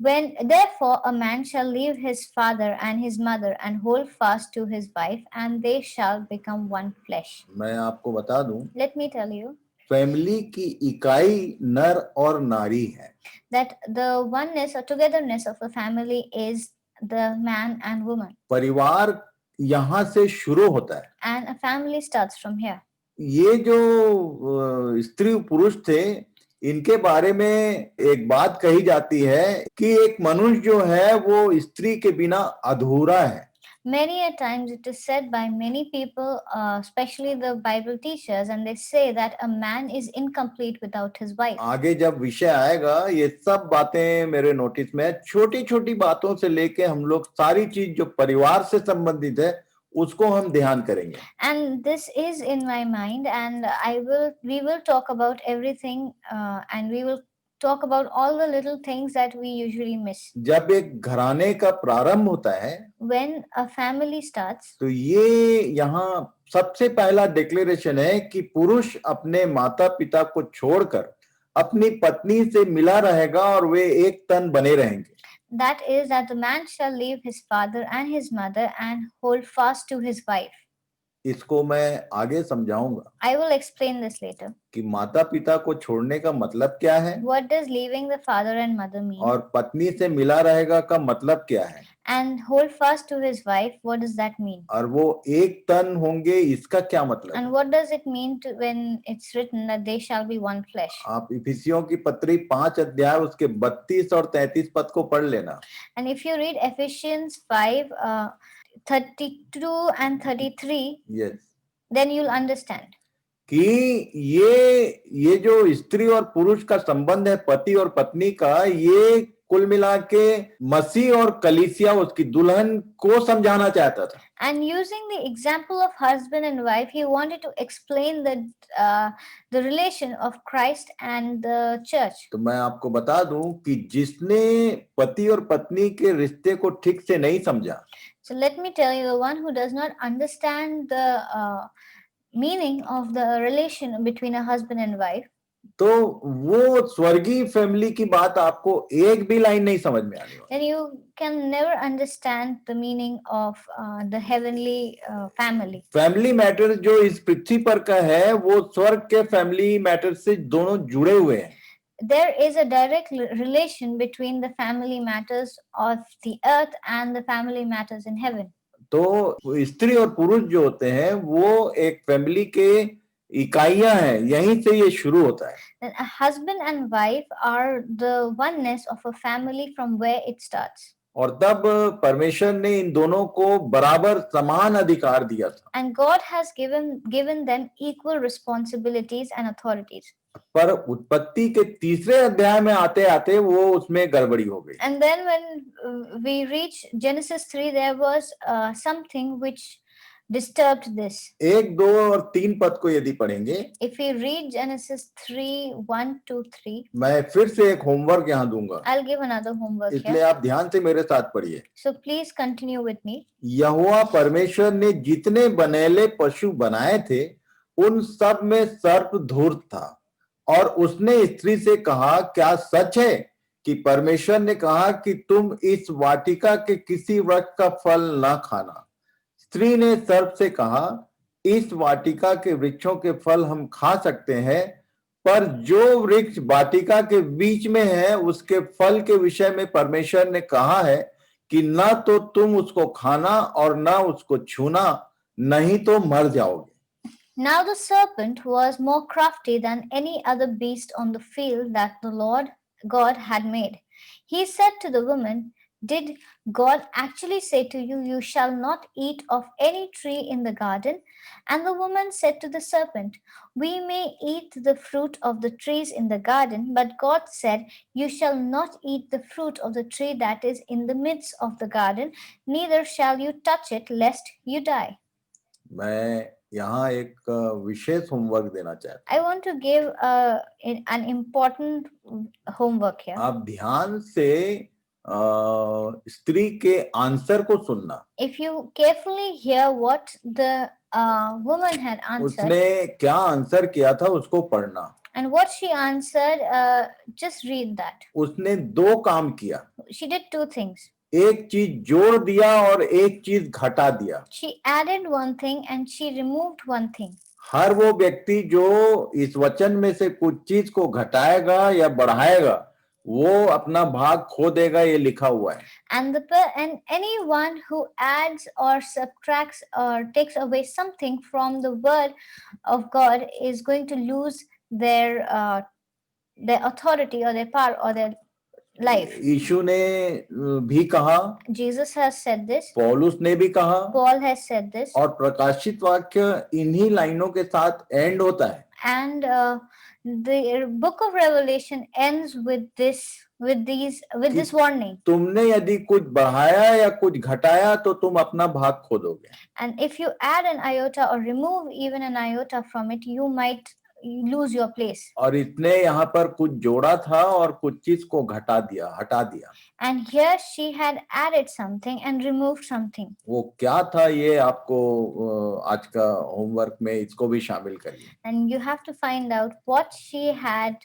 When therefore a man shall leave his father and his mother and hold fast to his wife, and they shall become one flesh. मैं आपको बता दूं, Let me tell you, family की इकाई नर और नारी है। that the oneness or togetherness of a family is the man and woman. परिवार यहाँ से शुरू होता है। And a family starts from here. ये जो स्त्री पुरुष थे, इनके बारे में एक बात कही जाती है कि एक मनुष्य जो है वो स्त्री के बिना अधूरा है। Many a times it is said by many people, especially the Bible teachers, and they say that a man is incomplete without his wife. आगे जब विषय आएगा, ये सब बातें मेरे नोटिस में, छोटी छोटी बातों से लेके हम लोग सारी चीज जो परिवार से संबंधित है उसको हम ध्यान करेंगे। And this is in my mind, and we will talk about everything, and we will talk about all the little things that we usually miss. जब एक घराने का प्रारंभ होता है, when a family starts, तो ये यहाँ सबसे पहला डिक्लेरेशन है कि पुरुष अपने माता पिता को छोड़कर अपनी पत्नी से मिला रहेगा और वे एक तन बने रहेंगे। That is that the man shall leave his father and his mother and hold fast to his wife. इसको मैं आगे समझाऊंगा। I will explain this later. कि माता पिता को छोड़ने का मतलब क्या है, What does leaving the father and mother mean? और पत्नी से मिला रहेगा का मतलब क्या है। and hold fast to his wife. What does that mean? और वो एक तन होंगे, इसका क्या मतलब है? And what does it mean to when it's written that they shall be one flesh? आप इफिसियों की पत्री 5 अध्याय उसके 32 और 33 पद को पढ़ लेना। And if you read Ephesians 5, 32 and 33, yes, then you'll understand. कि ये जो स्त्री और पुरुष का संबंध है, पति और पत्नी का, ये कुल मिला के मसीह और कलीसिया, उसकी दुल्हन को समझाना चाहता था। And using the example of husband and wife, he wanted to explain the relation of Christ and the church. तो मैं आपको बता दूं कि जिसने पति और पत्नी के रिश्ते को ठीक से नहीं समझा, So let me tell you, the one who does not understand the meaning of the relation between a husband and wife, तो वो स्वर्गीय फैमिली की बात आपको एक भी लाइन नहीं समझ में आने वाली। then you can never understand the meaning of the heavenly family. Family matter जो इस पृथ्वी पर का है, वो स्वर्ग के फैमिली मैटर से दोनों जुड़े हुए हैं। There is a direct relation between the family matters of the earth and the family matters in heaven. तो स्त्री और पुरुष जो होते हैं वो एक फैमिली के इकाइयां हैं, यहीं से ये शुरू होता है। Then a husband and wife are the oneness of a family from where it starts. और तब परमेश्वर ने इन दोनों को बराबर समान अधिकार दिया था। And God has given them equal responsibilities and authorities. पर उत्पत्ति के 3 अध्याय में आते आते वो उसमें गड़बड़ी हो गई। And then when we reach Genesis 3, there was something which disturbed this. 1, 2 और 3 पद को यदि पढ़ेंगे, If we read Genesis 3, 1 to 3, मैं फिर से एक होमवर्क यहाँ दूंगा, I'll give another homework इसलिए here. आप ध्यान से मेरे साथ पढ़िए। So please continue with me. यहोवा परमेश्वर ने जितने बनेले पशु बनाए थे, उन सब में सर्प धूर्त था, और उसने स्त्री से कहा, क्या सच है कि परमेश्वर ने कहा कि तुम इस वाटिका के किसी वृक्ष का फल न खाना? स्त्री ने सर्प से कहा, इस वाटिका के वृक्षों के फल हम खा सकते हैं, पर जो वृक्ष वाटिका के बीच में है, उसके फल के विषय में परमेश्वर ने कहा है कि न तो तुम उसको खाना और न उसको छूना, नहीं तो मर जाओगे। Now the serpent was more crafty than any other beast on the field that the Lord God had made. He said to the woman, did God actually say to you, you shall not eat of any tree in the garden? And the woman said to the serpent, we may eat the fruit of the trees in the garden, but God said, you shall not eat the fruit of the tree that is in the midst of the garden, neither shall you touch it, lest you die. मैं यहाँ एक विशेष homework देना चाहता I want to give an important homework here. हूँ। आप ध्यान से स्त्री के आंसर को सुनना। If you carefully hear what the woman had answered, उसने क्या आंसर किया था उसको पढ़ना। and what she answered, just read that. उसने 2 काम किया, She did 2 things. एक चीज जोड़ दिया और एक चीज घटा दिया। She added one thing and she removed one thing. हर वो व्यक्ति जो इस वचन में से कुछ चीज को घटाएगा या बढ़ाएगा, वो अपना भाग खो देगा, ये लिखा हुआ है। And anyone who adds or subtracts or takes away something from the word of God is going to lose their authority or their power or their life. यीशु ने भी कहा, Jesus has said this. पौलुस ने भी कहा, Paul has said this. और प्रकाशित वाक्य इन्हीं लाइनों के साथ एंड होता है। And the book of Revelation ends with this warning. तुमने यदि कुछ बढ़ाया या कुछ घटाया तो तुम अपना भाग खो दोगे। And if you add an iota or remove even an iota from it, you might lose your place. और इसने यहाँ पर कुछ जोड़ा था और कुछ चीज को हटा दिया। And here she had added something and removed something. वो क्या था, ये आपको आज का होमवर्क में इसको भी शामिल करिए। And you have to find out what she had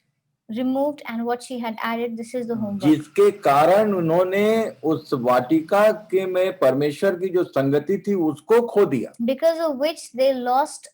removed and what she had added. This is the homework. जिसके कारण उन्होंने उस वाटिका के में परमेश्वर की जो संगति थी उसको खो दिया। Because of which they lost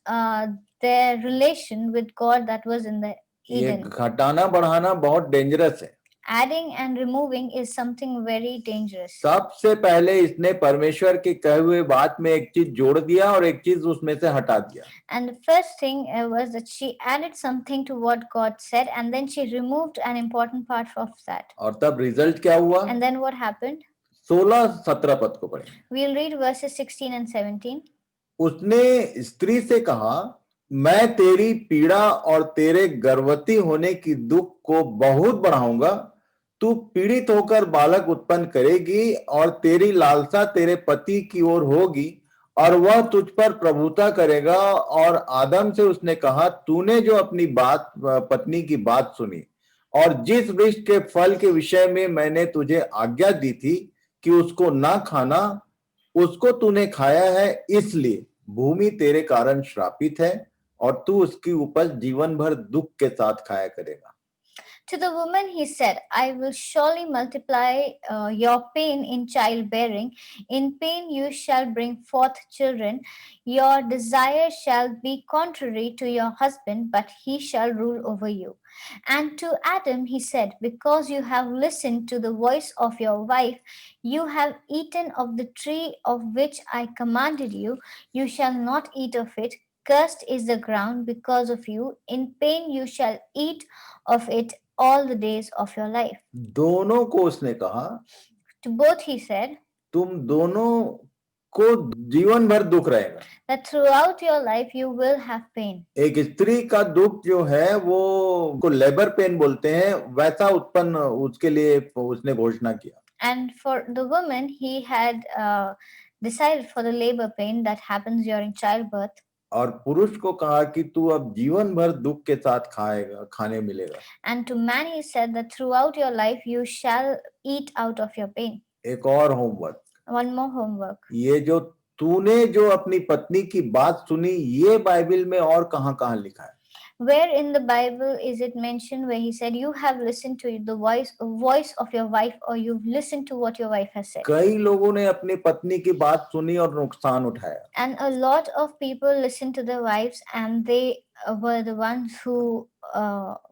their relation with God that was in the ये Eden. घटाना बढ़ाना बहुत डेंजरस है। Adding and removing is something very dangerous. सबसे पहले इसने परमेश्वर के कहे हुए बात में एक चीज जोड़ दिया और एक चीज उसमें से हटा दिया. And the first thing was that she added something to what God said, and then she removed an important part of that. और तब रिजल्ट क्या हुआ? And then what happened? 16-17 पद को पढ़े. We'll read verses 16 and 17. उसने स्त्री से कहा, मैं तेरी पीड़ा और तेरे गर्भवती होने की दुख को बहुत बढ़ाऊंगा. तू पीड़ित होकर बालक उत्पन्न करेगी और तेरी लालसा तेरे पति की ओर होगी और वह तुझ पर प्रभुता करेगा. और आदम से उसने कहा, तूने जो अपनी पत्नी की बात सुनी और जिस वृक्ष के फल के विषय में मैंने तुझे आज्ञा दी थी कि उसको ना खाना, उसको तूने खाया है, इसलिए भूमि तेरे कारण श्रापित है और तू उसकी उपज जीवन भर दुख के साथ खाया करेगा. To the woman he said, I will surely multiply your pain in childbearing. In pain you shall bring forth children. Your desire shall be contrary to your husband, but he shall rule over you. And to Adam he said, because you have listened to the voice of your wife, you have eaten of the tree of which I commanded you, you shall not eat of it. Cursed is the ground because of you. In pain you shall eat of it all the days of your life. दोनों को उसने कहा, To both he said, तुम दोनों को जीवन भर दुख रहेगा. that throughout your life you will have pain. एक स्त्री का दुख जो है वो को लेबर पेन बोलते हैं, वैसा उत्पन्न उसके लिए उसने घोषणा किया. And for the woman he had decided for the labor pain that happens during childbirth. और पुरुष को कहा कि तू अब जीवन भर दुख के साथ खाने मिलेगा. And to man he said that throughout your life you shall eat out of your pain. एक और होमवर्क. One more homework. ये जो तूने जो अपनी पत्नी की बात सुनी, ये बाइबल में और कहाँ लिखा है? Where in the Bible is it mentioned where he said you have listened to the voice of your wife, or you've listened to what your wife has said? कई लोगों ने अपनी पत्नी की बात सुनी और नुकसान उठाया. And a lot of people listened to their wives and they were the ones who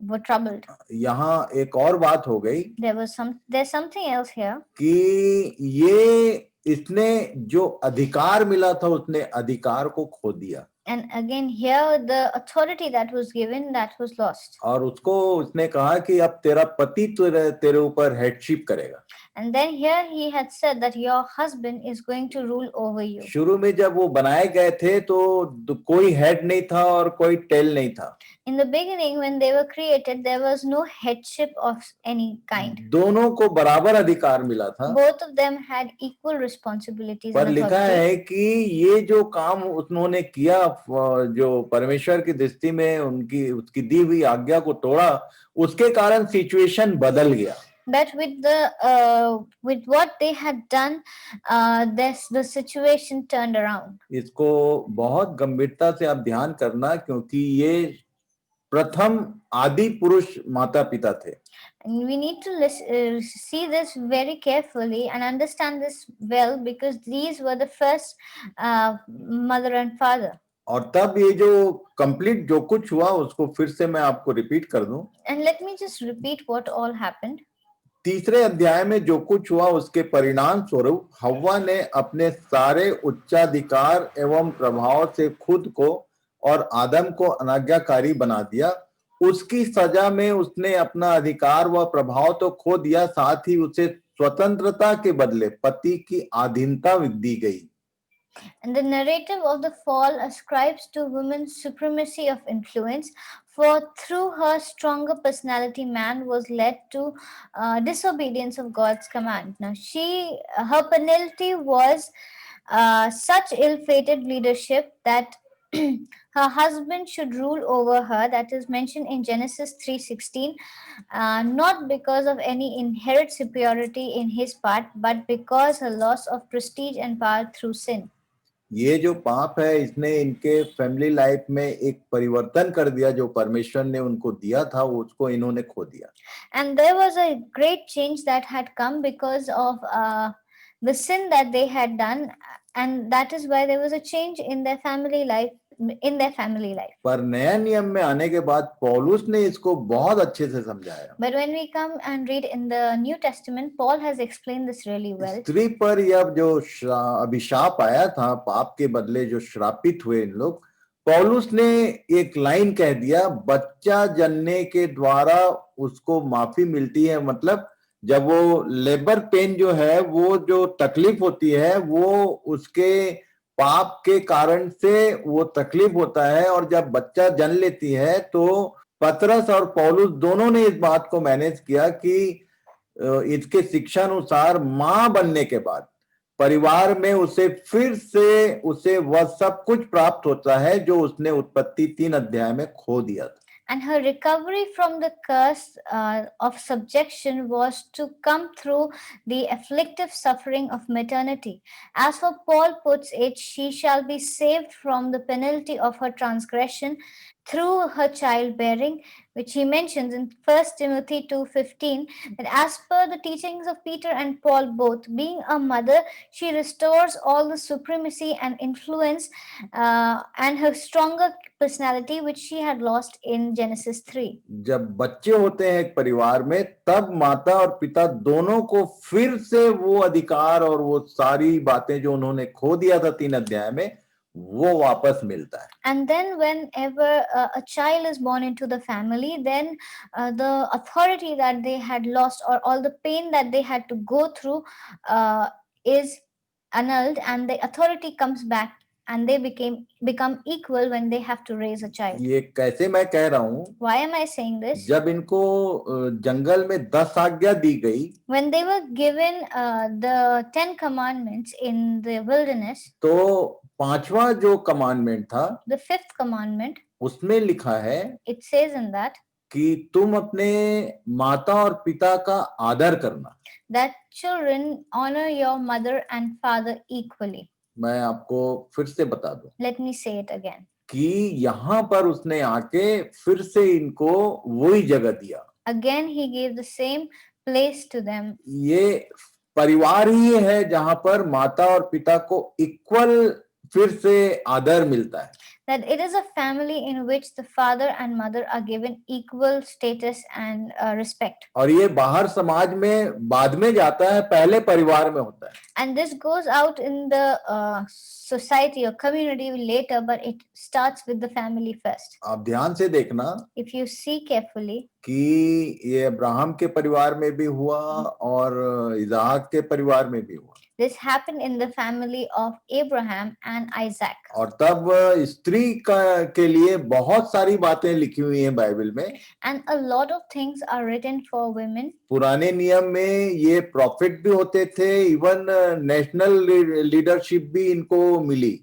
were troubled. यहाँ एक और बात हो गई. There's something else here. कि ये इसने जो अधिकार मिला था उसने अधिकार को खो दिया. And again here the authority that was given, that was lost. और उसको उसने कहा कि अब तेरा पति तेरे ऊपर हेडशिप करेगा. And then here he had said that your husband is going to rule over you. शुरू में जब वो बनाए गए थे तो कोई हेड नहीं था और कोई टेल नहीं था. In the beginning when they were created there was no headship of any kind. दोनों को बराबर अधिकार मिला था. Both of them had equal responsibilities. पर लिखा है कि ये जो काम उन्होंने किया, जो परमेश्वर की दृष्टि में उसकी दी हुई आज्ञा को तोड़ा, उसके कारण सिचुएशन बदल गया. But with what they had done, the situation turned around. इसको बहुत गंभीरता से आप ध्यान करना, क्योंकि ये प्रथम आदि पुरुष माता पिता थे. And we need to see this very carefully and understand this well, because these were the first mother and father. और तब ये जो कंप्लीट जो कुछ हुआ उसको फिर से मैं आपको रिपीट कर दूं. And let me just repeat what all happened. तीसरे अध्याय में जो कुछ हुआ उसके परिणाम स्वरूप हव्वा ने अपने सारे उच्चाधिकार एवं प्रभाव से खुद को और आदम को अनाज्ञाकारी बना दिया. उसकी सजा में उसने अपना अधिकार व प्रभाव तो खो दिया, साथ ही उसे स्वतंत्रता के बदले पति की अधीनता दी गई. And the narrative of the fall ascribes to woman's supremacy of influence, for through her stronger personality, man was led to disobedience of God's command. Now, her penalty was such ill-fated leadership that her husband should rule over her. That is mentioned in Genesis 3:16, not because of any inherent superiority in his part, but because her loss of prestige and power through sin. ये जो पाप है इसने इनके family life में एक परिवर्तन कर दिया. जो परमेश्वर ने उनको दिया था उसको इन्होंने खो दिया. And there was a great change that had come because of the sin that they had done, and that is why there was a change in their family life, in their family life. पर नया नियम में आने के बाद पौलुस ने इसको बहुत अच्छे से समझाया। But when we come and read in the New Testament, Paul has explained this really well. स्त्री पर यह जो अभिशाप आया था, पाप के बदले जो श्रापित हुए इन लोग, पौलुस ने एक लाइन कह दिया, बच्चा जनने के द्वारा उसको माफी मिलती है। मतलब जब वो लेबर पेन जो है, वो जो तकलीफ होती है, वो उसके पाप के कारण से वो तकलीफ होता है। और जब बच्चा जन लेती है तो पतरस और पौलुस दोनों ने इस बात को मैनेज किया कि इसके शिक्षा अनुसार मां बनने के बाद परिवार में उसे फिर से उसे वह सब कुछ प्राप्त होता है जो उसने उत्पत्ति 3 अध्याय में खो दिया था। And her recovery from the curse of subjection was to come through the afflictive suffering of maternity. As for Paul puts it, she shall be saved from the penalty of her transgression through her childbearing, which he mentions in 1 Timothy 2:15, that as per the teachings of Peter and Paul both, being a mother, she restores all the supremacy and influence and her stronger personality which she had lost in Genesis 3. जब बच्चे होते हैं एक परिवार में, तब माता और पिता दोनों को फिर से वो अधिकार और वो सारी बातें जो उन्होंने खो दिया था 3 अध्याय में, वो वापस मिलता है। And then whenever a child is born into the family, then the authority that they had lost or all the pain that they had to go through is annulled, and the authority comes back and they become equal when they have to raise a child. ये कैसे मैं कह रहा हूँ? Why am I saying this? जब इनको जंगल में 10 आज्ञा दी गई, When they were given the 10 commandments in the wilderness, तो 5वां जो कमांडमेंट था, the 5th commandment, उसमें लिखा है it says in that कि तुम अपने माता और पिता का आदर करना। that children honor your mother and father equally. मैं आपको फिर से बता दूं Let me say it again. कि यहाँ पर उसने आके फिर से इनको वही जगह दिया। Again, he gave the same place to them. ये परिवार ही है जहां पर माता और पिता को इक्वल फिर से आदर मिलता है। That it is a family in which the father and mother are given equal status and respect. और ये बाहर समाज में बाद में जाता है, पहले परिवार में होता है। And this goes out in the society or community later, but it starts with the family first. आप ध्यान से देखना If you see carefully, कि ये अब्राहम के परिवार में भी हुआ और इज़हाक के परिवार में भी हुआ। this happened in the family of Abraham and Isaac. और तब स्त्री के लिए बहुत सारी बातें लिखी हुई हैं बाइबल में। And a lot of things are written for women. पुराने नियम में ये प्रॉफिट भी होते थे, इवन नेशनल लीडरशिप भी इनको मिली।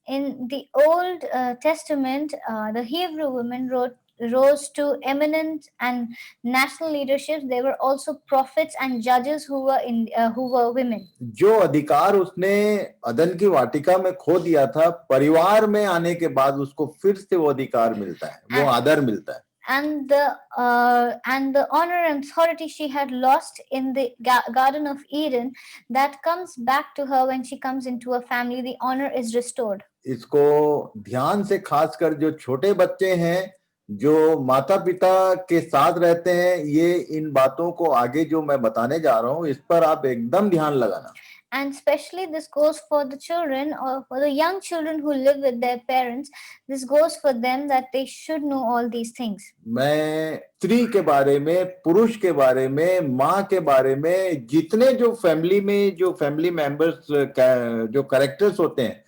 In the Old Testament, the Hebrew women rose to eminent and national leadership. They were also prophets and judges who were women. जो अधिकार उसने अदन की वाटिका में खो दिया था, परिवार में आने के बाद उसको फिर से वो अधिकार मिलता है, वो आदर मिलता है। And the honor and authority she had lost in the Garden of Eden, that comes back to her when she comes into a family. The honor is restored. इसको ध्यान से, खासकर जो छोटे बच्चे हैं जो माता पिता के साथ रहते हैं, ये इन बातों को आगे जो मैं बताने जा रहा हूँ, इस पर आप एकदम ध्यान लगाना। And especially this goes for the children or for the young children who live with their parents. This goes for them that they should know all these things. मैं स्त्री के बारे में, पुरुष के बारे में, माँ के बारे में, जितने जो फैमिली में जो फैमिली मेंबर्स जो कैरेक्टर्स होते हैं,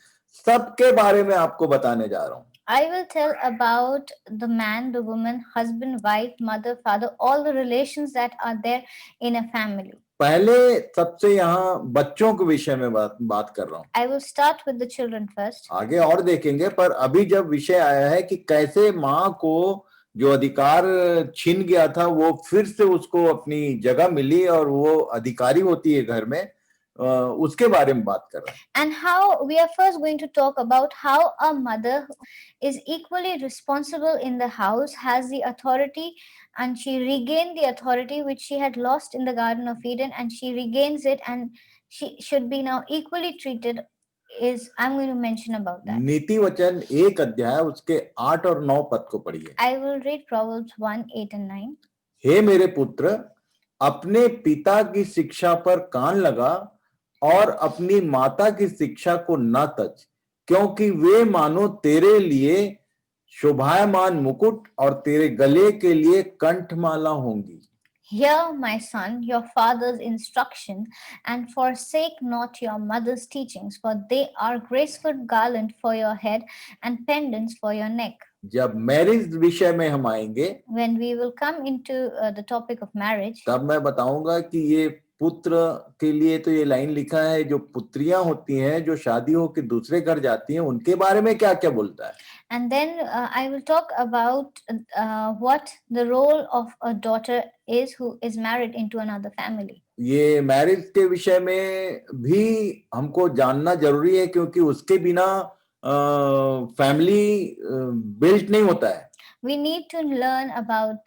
सबके बारे में आपको बताने जा रहा हूँ। I will tell about the man, the woman, husband, wife, mother, father, all the relations that are there in a family. पहले सबसे यहाँ बच्चों के विषय में बात कर रहा हूँ। I will start with the children first. आगे और देखेंगे, पर अभी जब विषय आया है कि कैसे माँ को जो अधिकार छीन गया था वो फिर से उसको अपनी जगह मिली और वो अधिकारी होती है घर में, उसके बारे में बात कर रहे हैं। And how we are first going to talk about how a mother is equally responsible in the house, has the authority, and she regained the authority which she had lost in the Garden of Eden, and she regains it, and she should be now equally treated I'm going to mention about that. नीति वचन 1 अध्याय उसके 8 और 9 पद को पढ़िए। I will read Proverbs 1, 8 and 9. हे मेरे पुत्र, अपने पिता की शिक्षा पर कान लगा और अपनी माता की शिक्षा को न तज, क्योंकि वे मानो तेरे लिए शोभायमान मुकुट और तेरे गले के लिए कंठमाला होंगी। Hear, my son, your father's instruction, and forsake not your mother's teachings, for they are graceful garland for your head and pendants for your neck. जब मैरिज विषय में हम आएंगे, When we will come into the topic of marriage, तब मैं बताऊंगा कि ये पुत्र के लिए तो ये लाइन लिखा है, जो पुत्रियां होती हैं जो शादी होकर दूसरे घर जाती हैं उनके बारे में क्या क्या बोलता है। and then I will talk about what the role of a daughter is who is married into another family. ये मैरिज के विषय में भी हमको जानना जरूरी है, क्योंकि उसके बिना फैमिली बिल्ट नहीं होता है। We need to learn about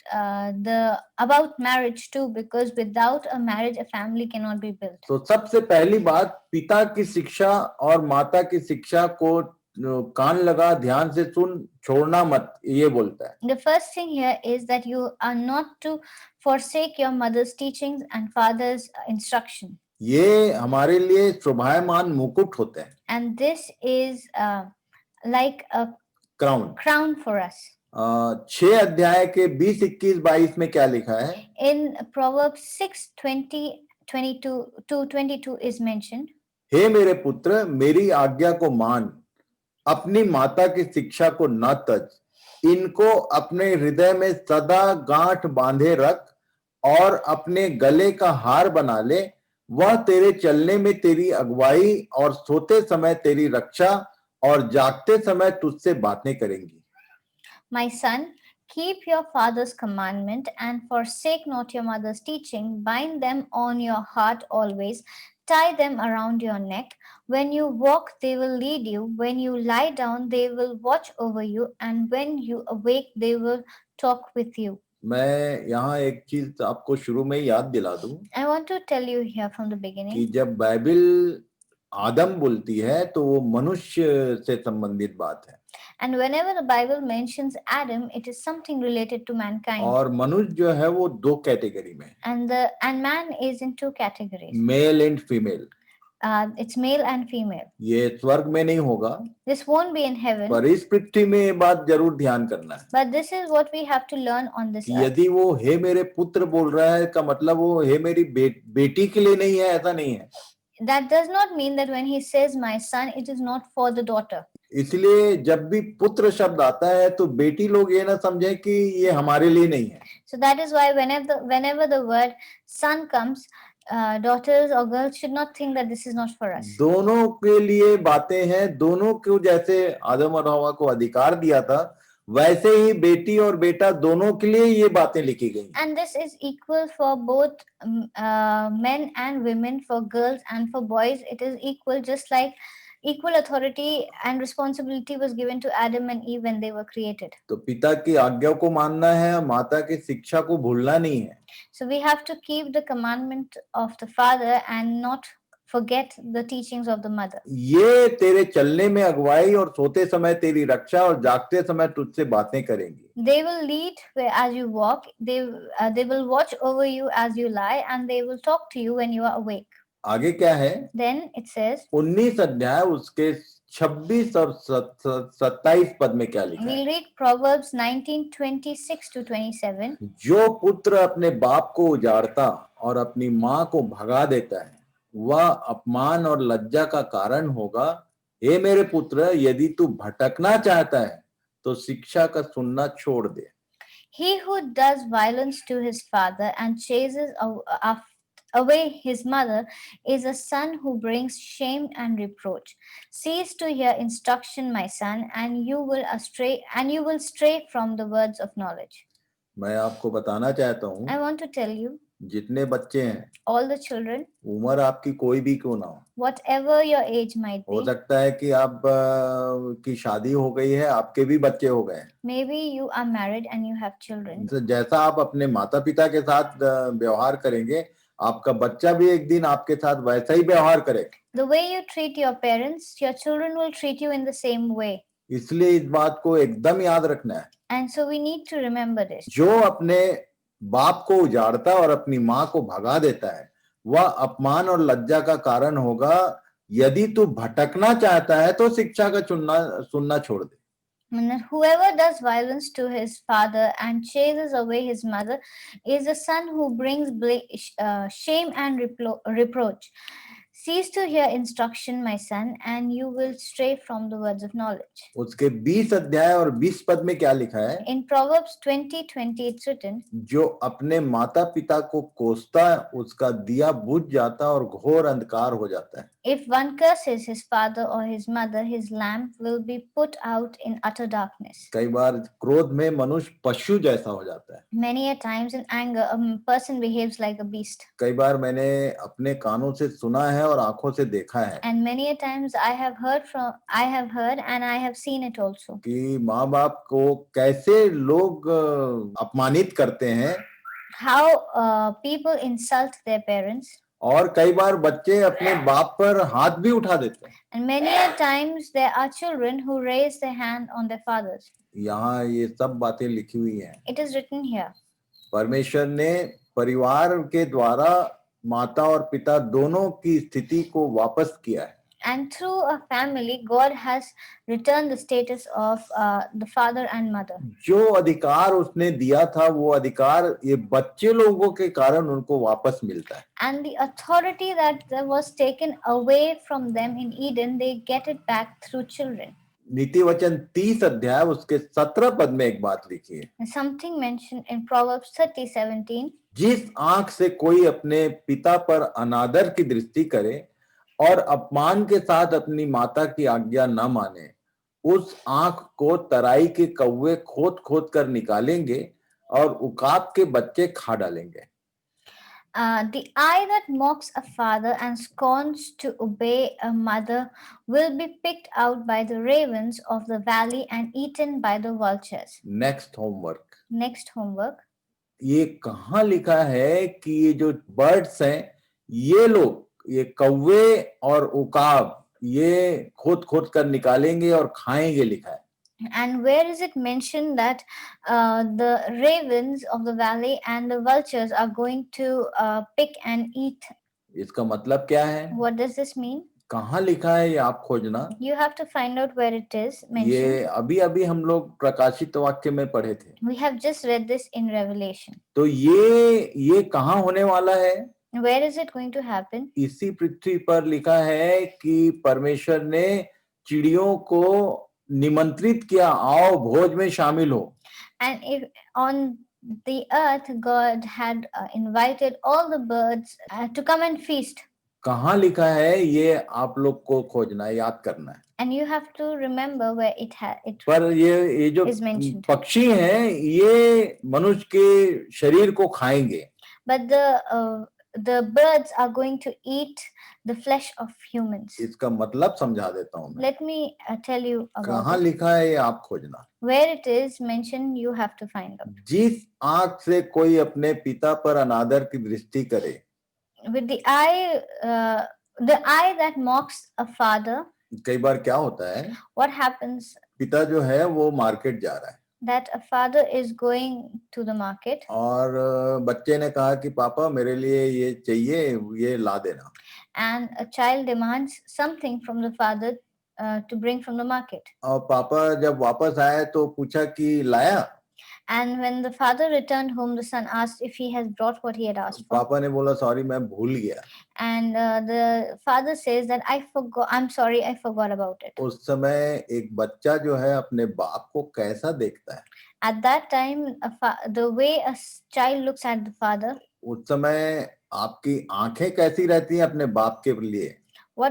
marriage too, because without a marriage a family cannot be built. तो सबसे पहली बात, पिता की शिक्षा और माता की शिक्षा को कान लगा, ध्यान से सुन, छोड़ना मत, ये बोलता है। The first thing here is that you are not to forsake your mother's teachings and father's instruction. ये हमारे लिए शोभायमान मुकुट होते हैं। And this is like a crown for us. 6 अध्याय के 20, 21, 22 में क्या लिखा है? In Proverbs 6, 20, 22 is mentioned. हे मेरे पुत्र, मेरी आज्ञा को मान, अपनी माता की शिक्षा को न तज, इनको अपने हृदय में सदा गांठ बांधे रख और अपने गले का हार बना ले। वह तेरे चलने में तेरी अगुवाई और सोते समय तेरी रक्षा और जागते समय तुझसे बातें करेंगी। My son, keep your father's commandment and forsake not your mother's teaching. Bind them on your heart always. Tie them around your neck. When you walk, they will lead you. When you lie down, they will watch over you. And when you awake, they will talk with you. मैं यहाँ एक चीज आपको शुरू में याद दिला दूं। I want to tell you here from the beginning. कि जब बाइबल आदम बोलती है तो वो मनुष्य से संबंधित बात है। And whenever the Bible mentions Adam, it is something related to mankind. और मनुष्य जो है वो 2 कैटेगरी में। And man is in 2 categories. Male and female. It's male and female. ये स्वर्ग में नहीं होगा। This won't be in heaven. पर इस पृथ्वी में ये बात जरूर ध्यान करना है। But this is what we have to learn on this earth. यदि वो हे मेरे पुत्र बोल रहा है, का मतलब वो हे मेरी बेटी के लिए नहीं है, ऐसा नहीं है। That does not mean that when he says my son, it is not for the daughter. इसलिए जब भी पुत्र शब्द आता है तो बेटी लोग ये ना समझे कि ये हमारे लिए नहीं है। So that is why whenever the word son comes, daughters or girls should not think that this is not for us. दोनों के लिए बातें हैं। दोनों को जैसे आदम और हवा को अधिकार दिया था, वैसे ही बेटी और बेटा दोनों के लिए ये बातें लिखी गई। And this is equal for both men and women, for girls and for boys. It is equal, just like equal authority and responsibility was given to Adam and Eve when they were created. तो पिता की आज्ञा को मानना है, माता की शिक्षा को भूलना नहीं है। So we have to keep the commandment of the father and not forget the teachings of the mother. ये तेरे चलने में अगुवाई और सोते समय तेरी रक्षा और जागते समय तुझसे बातें करेंगी। They will lead as you walk. They will watch over you as you lie, and they will talk to you when you are awake. आगे क्या है? Then it says, 19 अध्याय उसके 26 और 27 पद में क्या लिखा है? We'll read Proverbs 19:26 to 27. जो पुत्र अपने बाप को उजाड़ता और अपनी माँ को भगा देता है, वह अपमान और लज्जा का कारण होगा। हे मेरे पुत्र, यदि तू भटकना चाहता है तो शिक्षा का सुनना छोड़ दे। He who does violence to his father and chases away his mother is a son who brings shame and reproach. Cease to hear instruction, my son, and you will stray from the words of knowledge. मैं आपको बताना चाहता हूँ, I want to tell you, जितने बच्चे हैं, all the children, उम्र आपकी कोई भी क्यों ना हो, whatever your age might हो be, सकता है कि आप की शादी हो गई है, आपके भी बच्चे हो गए। maybe you are married and you have children. जैसा आप अपने माता पिता के साथ व्यवहार करेंगे, आपका बच्चा भी एक दिन आपके साथ वैसा ही व्यवहार करेगा। The way you treat your parents, your children will treat you in the same way. इसलिए इस बात को एकदम याद रखना है। And so we need to remember this. जो अपने बाप को उजाड़ता और अपनी माँ को भगा देता है, वह अपमान और लज्जा का कारण होगा। यदि तू भटकना चाहता है तो शिक्षा का सुनना छोड़ दे। And whoever does violence to his father and chases away his mother is a son who brings shame and reproach. Cease to hear instruction, my son, and you will stray from the words of knowledge. उसके 20 अध्याय और 20 पद में क्या लिखा है? In Proverbs 20:20 it's written, जो अपने माता पिता को कोसता है उसका दिया बुझ जाता और घोर अंधकार हो जाता है। If one curses his father or his mother, his lamp will be put out in utter darkness. कई बार क्रोध में मनुष्य पशु जैसा हो जाता है। Many a times in anger, a person behaves like a beast. कई बार मैंने अपने कानों से सुना है और आंखों से देखा है And many a times I have heard and I have seen it also. कि माँ बाप को कैसे लोग अपमानित करते हैं, How people insult their parents. और कई बार बच्चे अपने बाप पर हाथ भी उठा देते हैं। And many a times there are children who raise their hand on their fathers. यहाँ ये सब बातें लिखी हुई हैं। It is written here. परमेश्वर ने परिवार के द्वारा माता और पिता दोनों की स्थिति को वापस किया है। And through a family, God has returned the status of the father and mother. जो अधिकार उसने दिया था वो अधिकार ये बच्चे लोगों के कारण उनको वापस मिलता है। And the authority that was taken away from them in Eden, they get it back through children. नीति वचन 30 अध्याय उसके 17 पद में एक बात लिखी है। And something mentioned in Proverbs 30:17. जिस आंख से कोई अपने पिता पर अनादर की दृष्टि करे और अपमान के साथ अपनी माता की आज्ञा न माने, उस आंख को तराई के कौवे खोद खोद कर निकालेंगे और उकाब के बच्चे खा डालेंगे। The eye that mocks a father and scorns to obey a mother will be picked out by the ravens of the valley and eaten by the vultures. Next homework, Next homework. ये कहाँ लिखा है कि ये जो birds हैं, ये लोग ये कौवे और उकाब ये खोद खोद कर निकालेंगे और खाएंगे, लिखा है। And where is it mentioned that the ravens of the valley and the vultures are going to pick and eat? इसका मतलब क्या है? What does this mean? कहाँ लिखा है ये आप खोजना। You have to find out where it is mentioned. ये अभी अभी हम लोग प्रकाशित वाक्य में पढ़े थे। We have just read this in Revelation. तो ये कहाँ होने वाला है? Where is it going to happen? इसी पृथ्वी पर लिखा है कि परमेश्वर ने चिड़ियों को निमंत्रित किया, आओ भोज में शामिल हो। And if on the earth God had invited all the birds to come and feast. कहाँ लिखा है ये आप लोग को खोजना है, याद करना है। And you have to remember where it पर ये जो is mentioned. पक्षी हैं ये मनुष्य के शरीर को खाएंगे। But the birds are going to eat the flesh of humans. इसका मतलब समझा देता हूँ मैं। Let me tell you कहाँ about it. लिखा है ये आप खोजना। Where it is mentioned, you have to find out. जिस आंख से कोई अपने पिता पर अनादर की दृष्टि करे, With the eye that mocks a father, कई बार क्या होता है, what happens? पिता जो है वो मार्केट जा रहा है That a father is going to the market. और बच्चे ने कहा कि पापा मेरे लिए ये चाहिए, ये ला देना। And a child demands something from the father to bring from the market. और पापा जब वापस आए तो पूछा कि लाया? And when the father returned home, the son asked if he has brought what he had asked for. पापा ने बोला सॉरी मैं भूल गया। And the father says that I'm sorry, I forgot about it. उस समय एक बच्चा जो है अपने बाप को कैसा देखता है? At that time, the way a child looks at the father. उस समय आपकी आंखें कैसी रहती हैं अपने बाप के लिए? The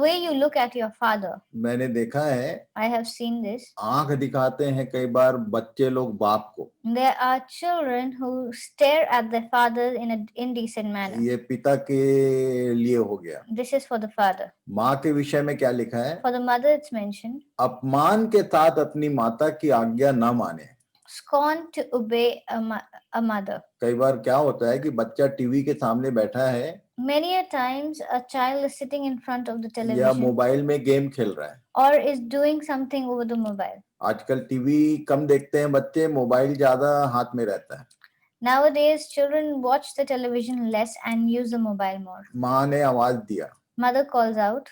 way you look at your father. मैंने देखा है, I have seen this. आंख दिखाते हैं कई बार बच्चे लोग बाप को। There are children who stare at their father in an indecent manner. ये पिता के लिए हो गया। This is for the father. माँ के विषय में क्या लिखा है? For the mother, it's mentioned. अपमान के साथ अपनी माता की आज्ञा न माने। scorn to obey a mother. कई बार क्या होता है कि बच्चा टीवी के सामने बैठा है Many a times a child is sitting in front of the या television मोबाइल में गेम खेल रहा है. or is doing something over the mobile. आजकल टीवी कम देखते हैं बच्चे, मोबाइल ज्यादा हाथ में रहता है. Nowadays, children watch the television less and use the mobile more. माँ ने आवाज दिया, Mother calls out.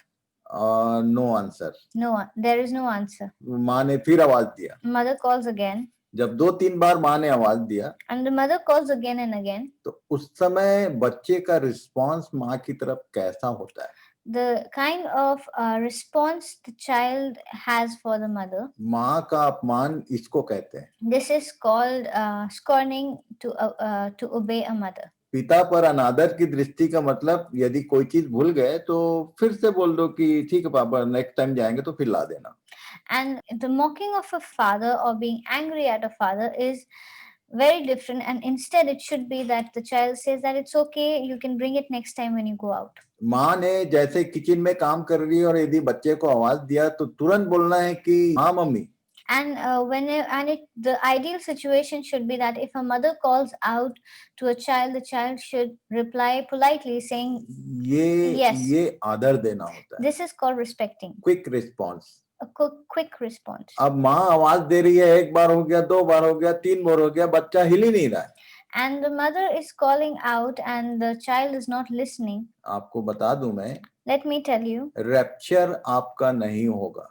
No answer. No, there is no answer. माँ ने फिर आवाज दिया. Mother calls again. जब 2-3 बार माँ ने आवाज दिया And the mother calls again and again. तो उस समय बच्चे का रिस्पांस माँ की तरफ कैसा होता है? The kind of response the child has for the mother. माँ का अपमान इसको कहते हैं. This is called scorning to obey a mother. पिता पर अनादर की दृष्टि का मतलब, यदि कोई चीज भूल गए तो फिर से बोल दो कि ठीक है पापा, नेक्स्ट टाइम जाएंगे तो फिर ला देना. And the mocking of a father or being angry at a father is very different, and instead it should be that the child says that it's okay, you can bring it next time when you go out. माँ ने जैसे kitchen में काम कर रही है और यदि बच्चे को आवाज दिया तो तुरंत बोलना है कि हाँ mummy. And the ideal situation should be that if a mother calls out to a child, the child should reply politely saying yes. ये आदर देना होता है. This is called respecting. Quick response. A quick response. अब माँ आवाज दे रही है, एक बार हो गया, 2 बार हो गया, 3 बार हो गया, बच्चा हिल ही नहीं रहा है. And the mother is calling out and the child is not listening. आपको बता दूं मैं, Let me tell you, rapture आपका नहीं होगा.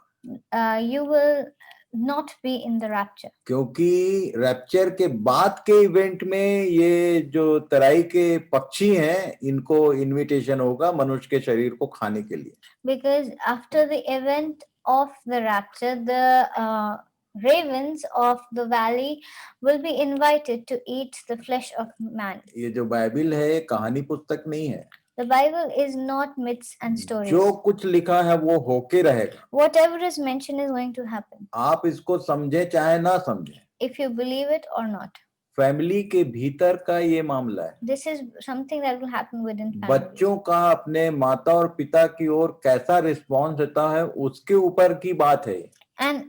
you will not be in the rapture. क्योंकि रैप्चर के बाद के इवेंट में ये जो तराई के पक्षी हैं, इनको इनविटेशन होगा मनुष्य के शरीर को खाने के लिए. Because after the event of the rapture, the ravens of the valley will be invited to eat the flesh of man. ये जो बाइबल है कहानी पुस्तक नहीं है. The Bible is not myths and stories. जो कुछ लिखा है वो होके रहेगा. Whatever is mentioned is going to happen. आप इसको समझे चाहे ना समझे. If you believe it or not. Family के भीतर का ये मामला है. This is something that will happen within family. बच्चों का अपने माता और पिता की ओर कैसा रिस्पॉन्स देता है उसके ऊपर की बात है. And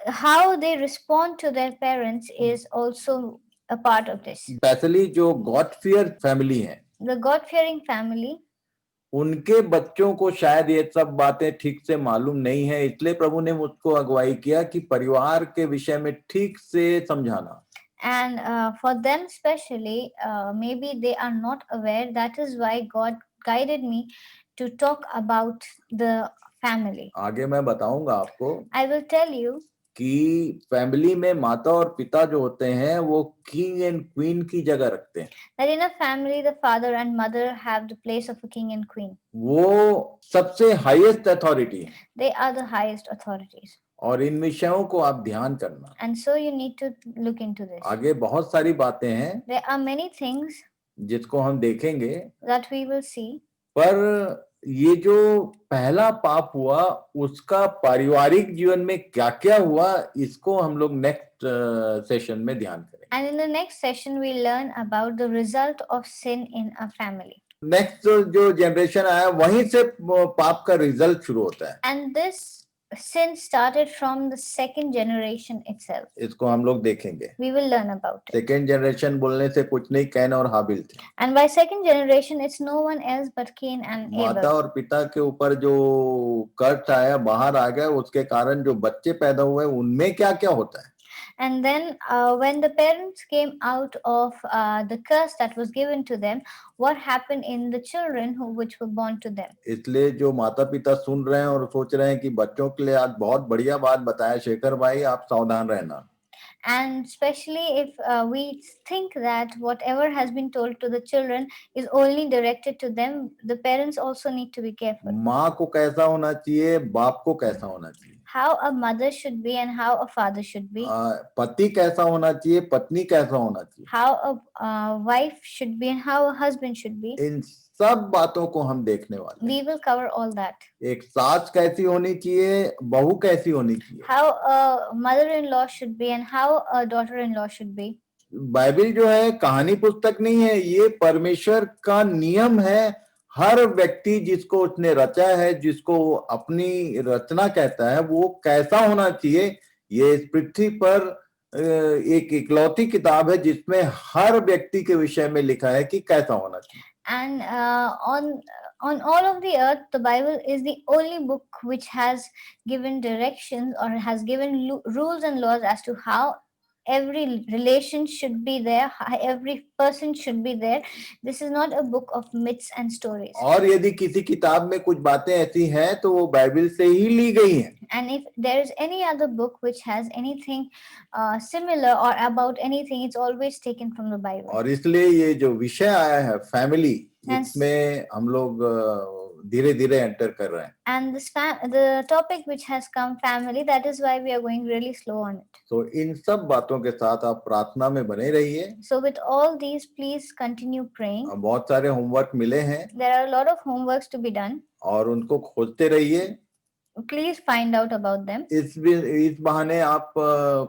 how they respond to their parents is also a part of this. Specially जो गॉड फियर फैमिली है, The God-fearing family, उनके बच्चों को शायद ये सब बातें ठीक से मालूम नहीं है, इसलिए प्रभु ने मुझको अगुवाई किया कि परिवार के विषय में ठीक से समझाना. and for them especially, maybe they are not aware. That is why God guided me to talk about the family. आगे मैं बताऊंगा आपको I will tell you कि फैमिली में माता और पिता जो होते हैं वो किंग एंड क्वीन की जगह रखते हैं. that in a family, the father and mother have the place of a king and queen. वो सबसे हाईएस्ट अथॉरिटी है. They are the highest authorities. और इन विषयों को आप ध्यान करना. And so you need to look into this. आगे बहुत सारी बातें हैं There are many things जिसको हम देखेंगे, that we will see. पर ये जो पहला पाप हुआ उसका पारिवारिक जीवन में क्या क्या हुआ, इसको हम लोग नेक्स्ट सेशन में ध्यान करेंगे. And in the next session, we learn about the result of sin in a family. Next जो जनरेशन आया वहीं से पाप का रिजल्ट शुरू होता है. And this sin started from the second generation itself. इसको हम लोग देखेंगे. We will learn about it. Second generation बोलने से कुछ नहीं, कैन और हाबिल थे. And by second generation, it's no one else but Cain and माता Abel. और पिता के ऊपर जो कर्ज आया, बाहर आ गया, उसके कारण जो बच्चे पैदा हुए उनमें क्या क्या होता है. And then when the parents came out of the curse that was given to them, what happened in the children which were born to them? इसलिए जो माता पिता सुन रहे हैं और सोच रहे हैं कि बच्चों के लिए आज बहुत बढ़िया बात बताया शेखर भाई, आप सावधान रहना. And especially if we think that whatever has been told to the children is only directed to them, the parents also need to be careful. माँ को कैसा होना चाहिए, बाप को कैसा होना चाहिए, How a mother should be and how a father should be, पति कैसा होना चाहिए, पत्नी कैसा होना चाहिए, how a wife should be and how a husband should be. इन सब बातों को हम देखने वाले हैं. We will cover all that. एक सास कैसी होनी चाहिए, बहू कैसी होनी चाहिए, How a mother-in-law should be and how a daughter-in-law should be. Bible जो है कहानी पुस्तक नहीं है, ये परमेश्वर का नियम है. हर व्यक्ति जिसको उसने रचा है, जिसको वो अपनी रचना कहता है, वो कैसा होना चाहिए, ये इस पृथ्वी पर एक इकलौती किताब है जिसमें हर व्यक्ति के विषय में लिखा है कि कैसा होना चाहिए। And on all of the earth, the Bible is the only book which has given directions or has given rules and laws as to how every relation should be there, how every person should be there. This is not a book of myths and stories. और यदि किसी किताब में कुछ बातें ऐसी हैं तो वो बाइबल से ही ली गई हैं। And if there is any other book which has anything similar or about anything, it's always taken from the Bible. और इसलिए ये जो विषय आया है फैमिली, Yes. इसमें हम लोग धीरे धीरे एंटर कर रहे हैं। And the topic which has come, family, that is why we are going really slow on it. तो इन सब बातों के साथ आप प्रार्थना में बने रहिए। So with all these, please continue praying. बहुत सारे होमवर्क मिले हैं There are a lot of homeworks to be done. और उनको खोजते रहिए। Please find out about them. इस बहाने आप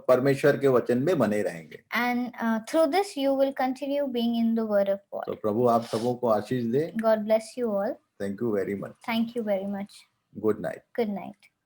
परमेश्वर के वचन में बने रहेंगे। And through this, you will continue being in the Word of God. तो प्रभु आप सबों को आशीष दे। God bless you all. Thank you very much. Thank you very much. Good night. Good night.